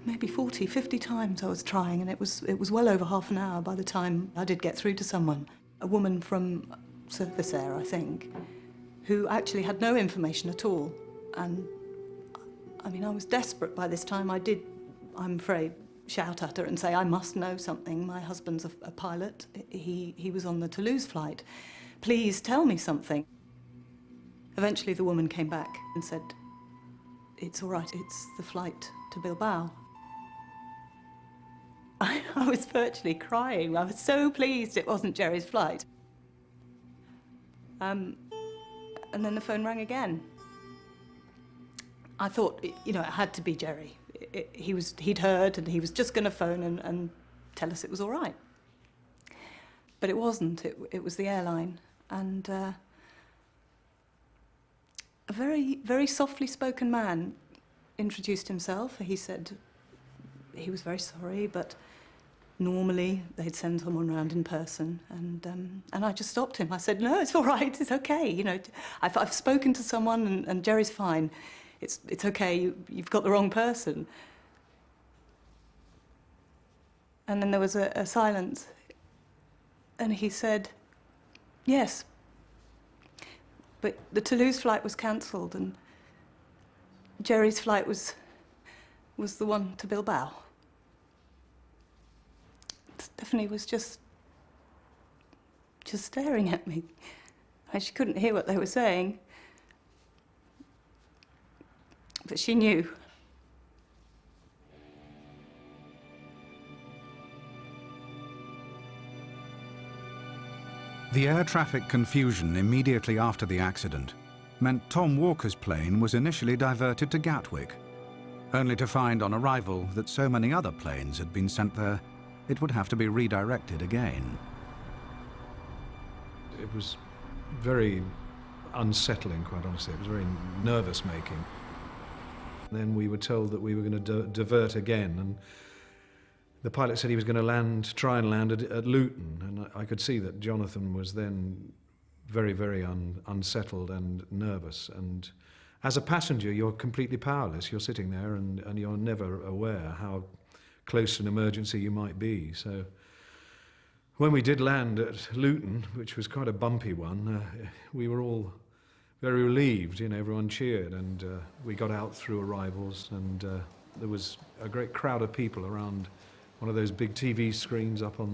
Maybe 40, 50 times I was trying, and it was well over half an hour by the time I did get through to someone. A woman from Surface Air, I think, who actually had no information at all. And I mean, I was desperate by this time. I did, I'm afraid, shout at her and say, I must know something. My husband's a pilot. He was on the Toulouse flight. Please tell me something. Eventually the woman came back and said, it's all right, it's the flight to Bilbao. I was virtually crying. I was so pleased it wasn't Jerry's flight. And then the phone rang again. I thought, you know, it had to be Jerry. He'd heard, and he was just going to phone and tell us it was all right. But it wasn't. It was the airline. And a very, very softly spoken man introduced himself. He said he was very sorry, but normally they'd send someone round in person. And I just stopped him. I said, no, it's all right, it's okay. You know, I've spoken to someone, and Jerry's fine. It's okay, you've got the wrong person. And then there was a silence. And he said, yes, but the Toulouse flight was cancelled, and Jerry's flight was the one to Bilbao. Stephanie was just staring at me. She couldn't hear what they were saying, but she knew. The air traffic confusion immediately after the accident meant Tom Walker's plane was initially diverted to Gatwick, only to find on arrival that so many other planes had been sent there, it would have to be redirected again. It was very unsettling, quite honestly. It was very nervous-making. Then we were told that we were going to divert again, and the pilot said he was going to try and land at Luton, and I could see that Jonathan was then very, very unsettled and nervous. And as a passenger, you're completely powerless. You're sitting there, and you're never aware how close to an emergency you might be. So when we did land at Luton, which was quite a bumpy one, we were all very relieved. You know, everyone cheered, and we got out through arrivals, and there was a great crowd of people around one of those big TV screens up on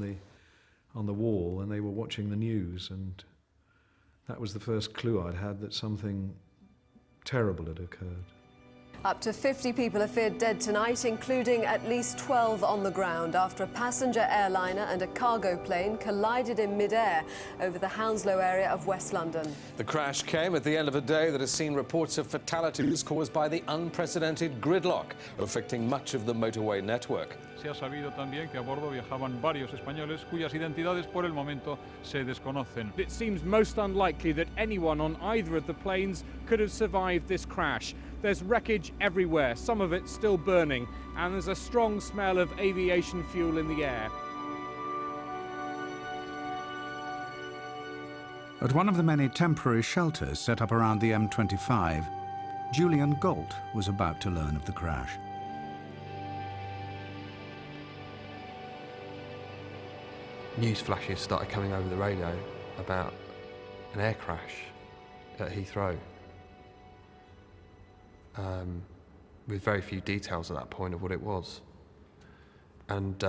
the wall, and they were watching the news, and that was the first clue I'd had that something terrible had occurred. Up to 50 people are feared dead tonight, including at least 12 on the ground after a passenger airliner and a cargo plane collided in mid-air over the Hounslow area of West London. The crash came at the end of a day that has seen reports of fatalities caused by the unprecedented gridlock affecting much of the motorway network. Se ha sabido también que a bordo viajaban varios españoles cuyas identidades por el momento se desconocen. It seems most unlikely that anyone on either of the planes could have survived this crash. There's wreckage everywhere, some of it still burning, and there's a strong smell of aviation fuel in the air. At one of the many temporary shelters set up around the M25, Julian Galt was about to learn of the crash. News flashes started coming over the radio about an air crash at Heathrow, with very few details at that point of what it was. And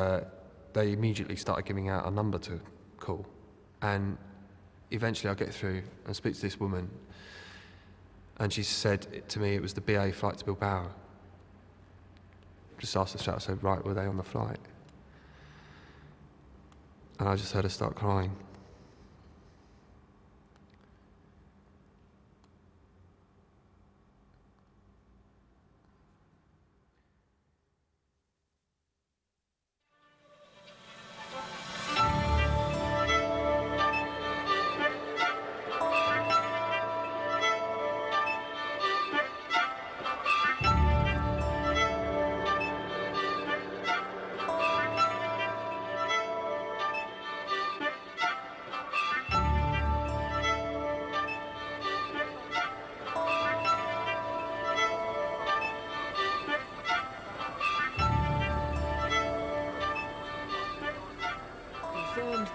they immediately started giving out a number to call. And eventually I get through and speak to this woman, and she said to me it was the BA flight to Bilbao. Just asked the strap, I said, right, were they on the flight? And I just heard her start crying.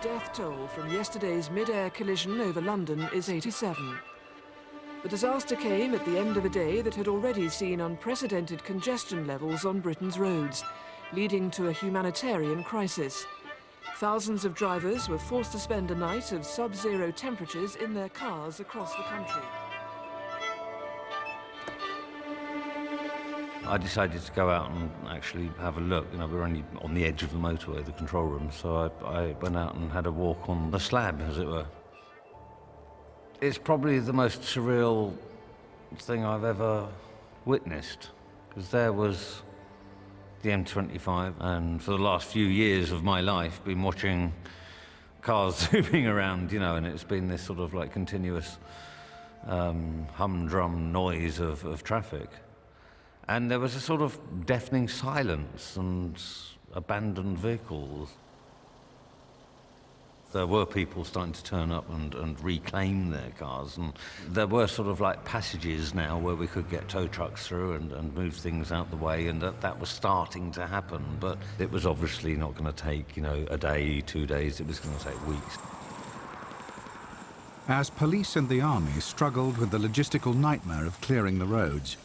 Death toll from yesterday's mid-air collision over London is 87. The disaster came at the end of a day that had already seen unprecedented congestion levels on Britain's roads, leading to a humanitarian crisis. Thousands of drivers were forced to spend a night of sub-zero temperatures in their cars across the country. I decided to go out and actually have a look. You know, we were only on the edge of the motorway, the control room, so I went out and had a walk on the slab, as it were. It's probably the most surreal thing I've ever witnessed, because there was the M25, and for the last few years of my life, been watching cars zooming around, you know, and it's been this sort of like continuous humdrum noise of traffic. And there was a sort of deafening silence and abandoned vehicles. There were people starting to turn up and reclaim their cars, and there were sort of like passages now where we could get tow trucks through and move things out the way, and that was starting to happen, but it was obviously not going to take, you know, a day, 2 days, it was going to take weeks. As police and the army struggled with the logistical nightmare of clearing the roads,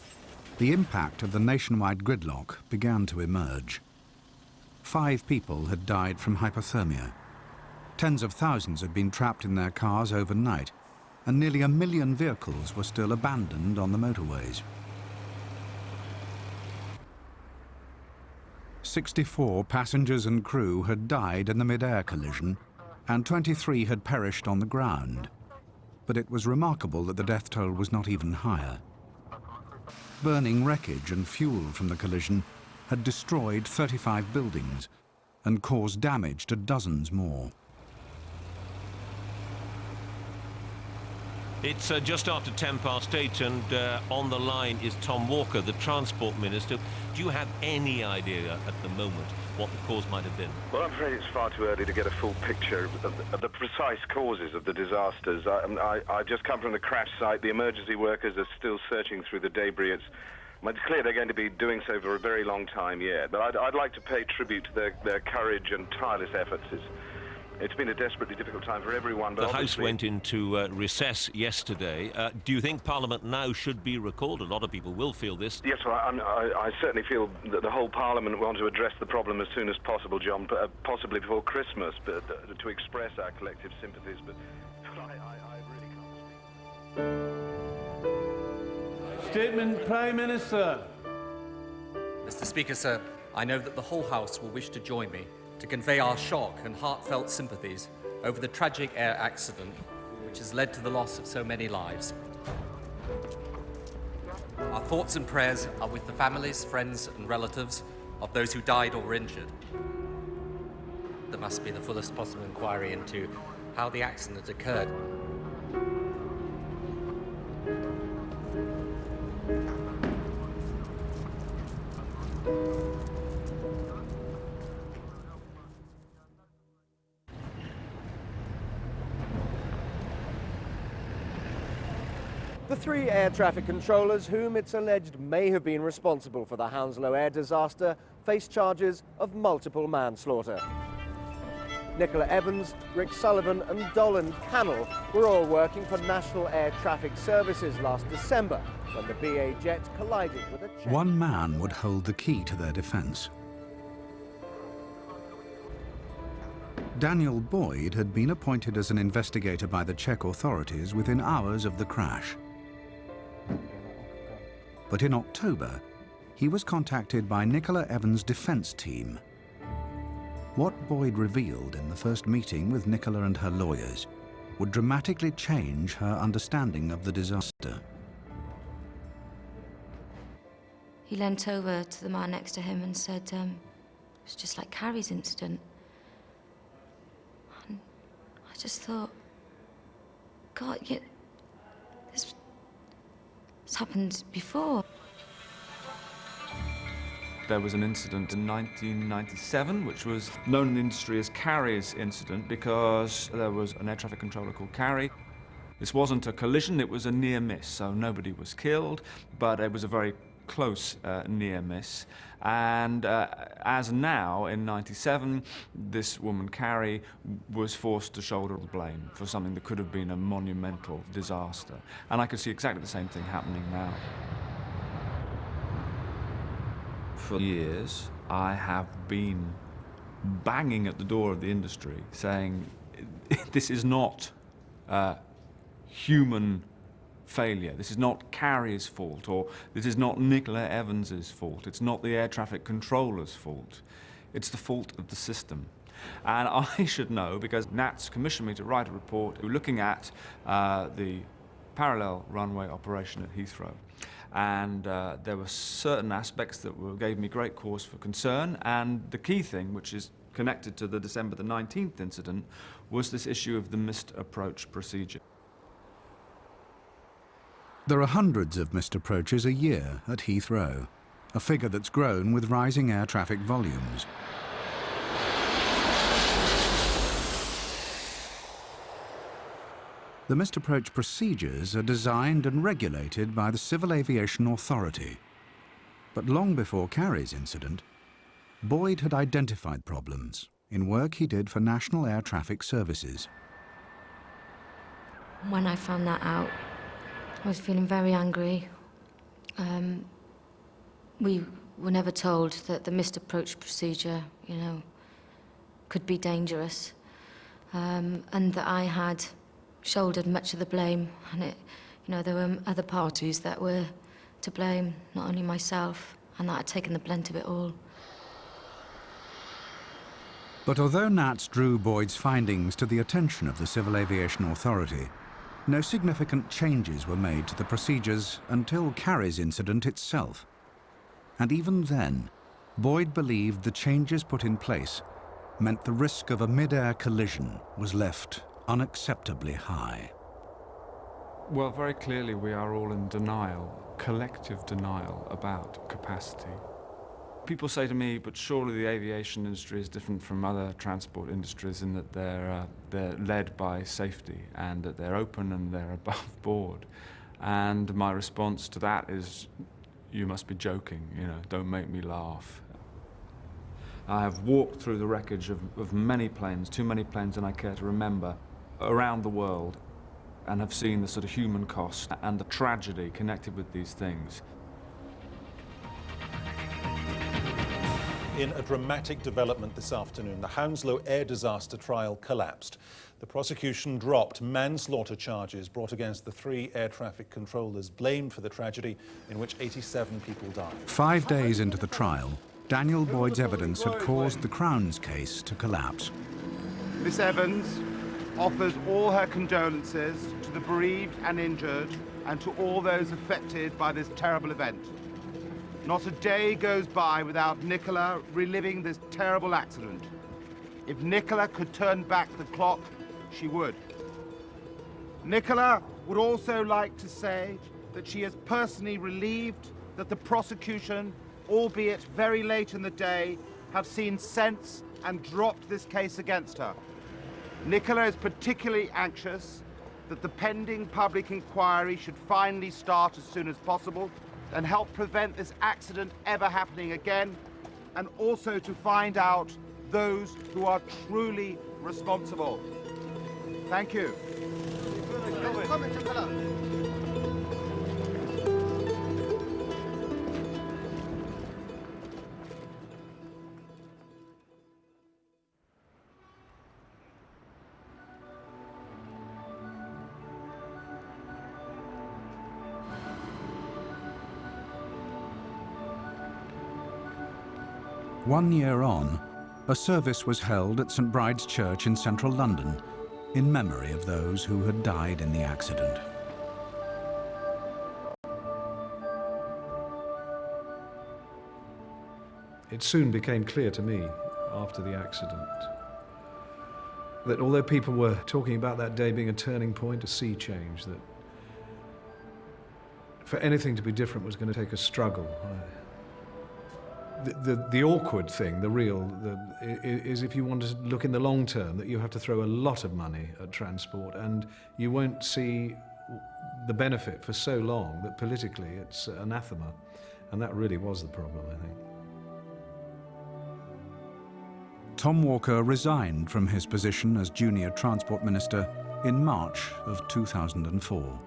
the impact of the nationwide gridlock began to emerge. 5 people had died from hypothermia. Tens of thousands had been trapped in their cars overnight, and nearly 1 million vehicles were still abandoned on the motorways. 64 passengers and crew had died in the mid-air collision, and 23 had perished on the ground. But it was remarkable that the death toll was not even higher. Burning wreckage and fuel from the collision had destroyed 35 buildings and caused damage to dozens more. It's just after 8:10, and on the line is Tom Walker, the Transport Minister. Do you have any idea at the moment what the cause might have been? Well, I'm afraid it's far too early to get a full picture of the precise causes of the disasters. I've just come from the crash site. The emergency workers are still searching through the debris. It's clear they're going to be doing so for a very long time yet. But I'd like to pay tribute to their courage and tireless efforts. It's been a desperately difficult time for everyone. But the House went into recess yesterday. Do you think Parliament now should be recalled? A lot of people will feel this. Yes, well, I certainly feel that the whole Parliament want to address the problem as soon as possible, John, possibly before Christmas, but to express our collective sympathies. But I really can't speak. Statement, Prime Minister. Mr. Speaker, sir, I know that the whole House will wish to join me to convey our shock and heartfelt sympathies over the tragic air accident which has led to the loss of so many lives. Our thoughts and prayers are with the families, friends and relatives of those who died or were injured. There must be the fullest possible inquiry into how the accident occurred. The 3 air traffic controllers whom it's alleged may have been responsible for the Hounslow air disaster face charges of multiple manslaughter. Nicola Evans, Rick Sullivan and Dolan Cannell were all working for National Air Traffic Services last December when the BA jet collided with a Czech. One man would hold the key to their defence. Daniel Boyd had been appointed as an investigator by the Czech authorities within hours of the crash. But in October, he was contacted by Nicola Evans' defence team. What Boyd revealed in the first meeting with Nicola and her lawyers would dramatically change her understanding of the disaster. He leant over to the man next to him and said, it was just like Carrie's incident. And I just thought, God, this happened before. There was an incident in 1997, which was known in the industry as Carrie's incident, because there was an air traffic controller called Carrie. This wasn't a collision, it was a near miss, so nobody was killed, but it was a very close near miss. And as now, in 97, this woman, Carrie, was forced to shoulder the blame for something that could have been a monumental disaster. And I could see exactly the same thing happening now. For years, I have been banging at the door of the industry saying, this is not human failure. This is not Carrie's fault, or this is not Nicola Evans's fault. It's not the air traffic controller's fault. It's the fault of the system. And I should know, because NATS commissioned me to write a report looking at the parallel runway operation at Heathrow. And there were certain aspects that gave me great cause for concern, and the key thing, which is connected to the December the 19th incident, was this issue of the missed approach procedure. There are hundreds of missed approaches a year at Heathrow, a figure that's grown with rising air traffic volumes. The missed approach procedures are designed and regulated by the Civil Aviation Authority. But long before Carrie's incident, Boyd had identified problems in work he did for National Air Traffic Services. When I found that out, I was feeling very angry. We were never told that the missed approach procedure, could be dangerous, and that I had shouldered much of the blame, and there were other parties that were to blame, not only myself, and that I'd taken the brunt of it all. But although NATS drew Boyd's findings to the attention of the Civil Aviation Authority, no significant changes were made to the procedures until Carrie's incident itself. And even then, Boyd believed the changes put in place meant the risk of a mid-air collision was left unacceptably high. Well, very clearly we are all in denial, collective denial about capacity. People say to me, but surely the aviation industry is different from other transport industries in that they're led by safety and that they're open and they're above board. And my response to that is, you must be joking, don't make me laugh. I have walked through the wreckage of many planes, too many planes than I care to remember, around the world, and have seen the sort of human cost and the tragedy connected with these things. In a dramatic development this afternoon, the Hounslow air disaster trial collapsed. The prosecution dropped manslaughter charges brought against the 3 air traffic controllers blamed for the tragedy in which 87 people died. 5 days into the trial, Daniel Boyd's evidence had caused the Crown's case to collapse. Miss Evans offers all her condolences to the bereaved and injured and to all those affected by this terrible event. Not a day goes by without Nicola reliving this terrible accident. If Nicola could turn back the clock, she would. Nicola would also like to say that she is personally relieved that the prosecution, albeit very late in the day, have seen sense and dropped this case against her. Nicola is particularly anxious that the pending public inquiry should finally start as soon as possible and help prevent this accident ever happening again, and also to find out those who are truly responsible. Thank you. One year on, a service was held at St Bride's Church in central London in memory of those who had died in the accident. It soon became clear to me after the accident that although people were talking about that day being a turning point, a sea change, that for anything to be different was going to take a struggle. The awkward thing, is if you want to look in the long term, that you have to throw a lot of money at transport, and you won't see the benefit for so long that politically it's anathema. And that really was the problem, I think. Tom Walker resigned from his position as Junior Transport Minister in March of 2004.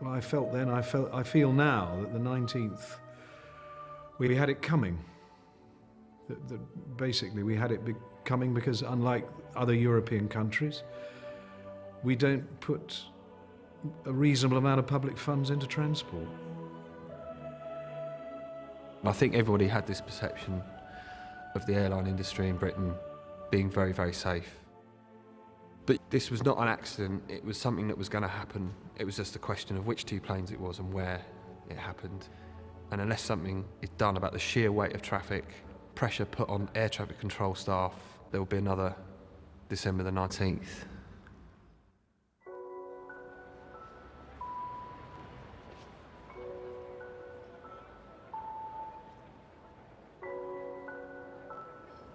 Well, I felt then, I feel now that the 19th, we had it coming. That basically we had it coming because unlike other European countries, we don't put a reasonable amount of public funds into transport. I think everybody had this perception of the airline industry in Britain being very, very safe. But this was not an accident, it was something that was going to happen. It was just a question of which two planes it was and where it happened. And unless something is done about the sheer weight of traffic, pressure put on air traffic control staff, there will be another December the 19th.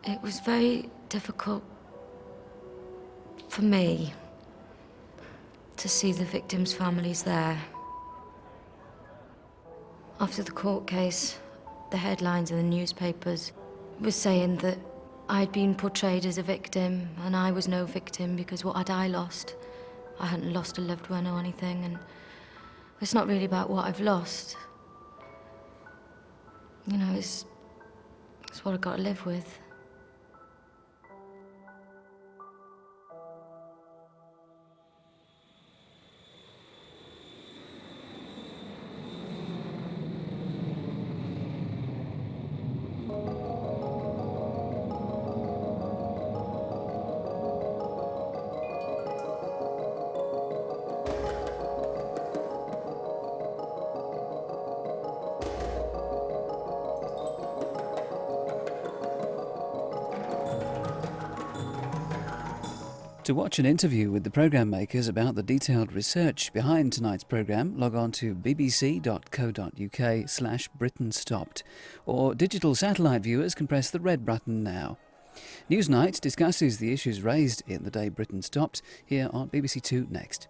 It was very difficult for me to see the victims' families there. After the court case, the headlines in the newspapers were saying that I'd been portrayed as a victim and I was no victim because what had I lost? I hadn't lost a loved one or anything, and it's not really about what I've lost. You know, it's what I've got to live with. To watch an interview with the programme makers about the detailed research behind tonight's programme, log on to bbc.co.uk/Britain Stopped, or digital satellite viewers can press the red button now. Newsnight discusses the issues raised in The Day Britain Stopped here on BBC Two next.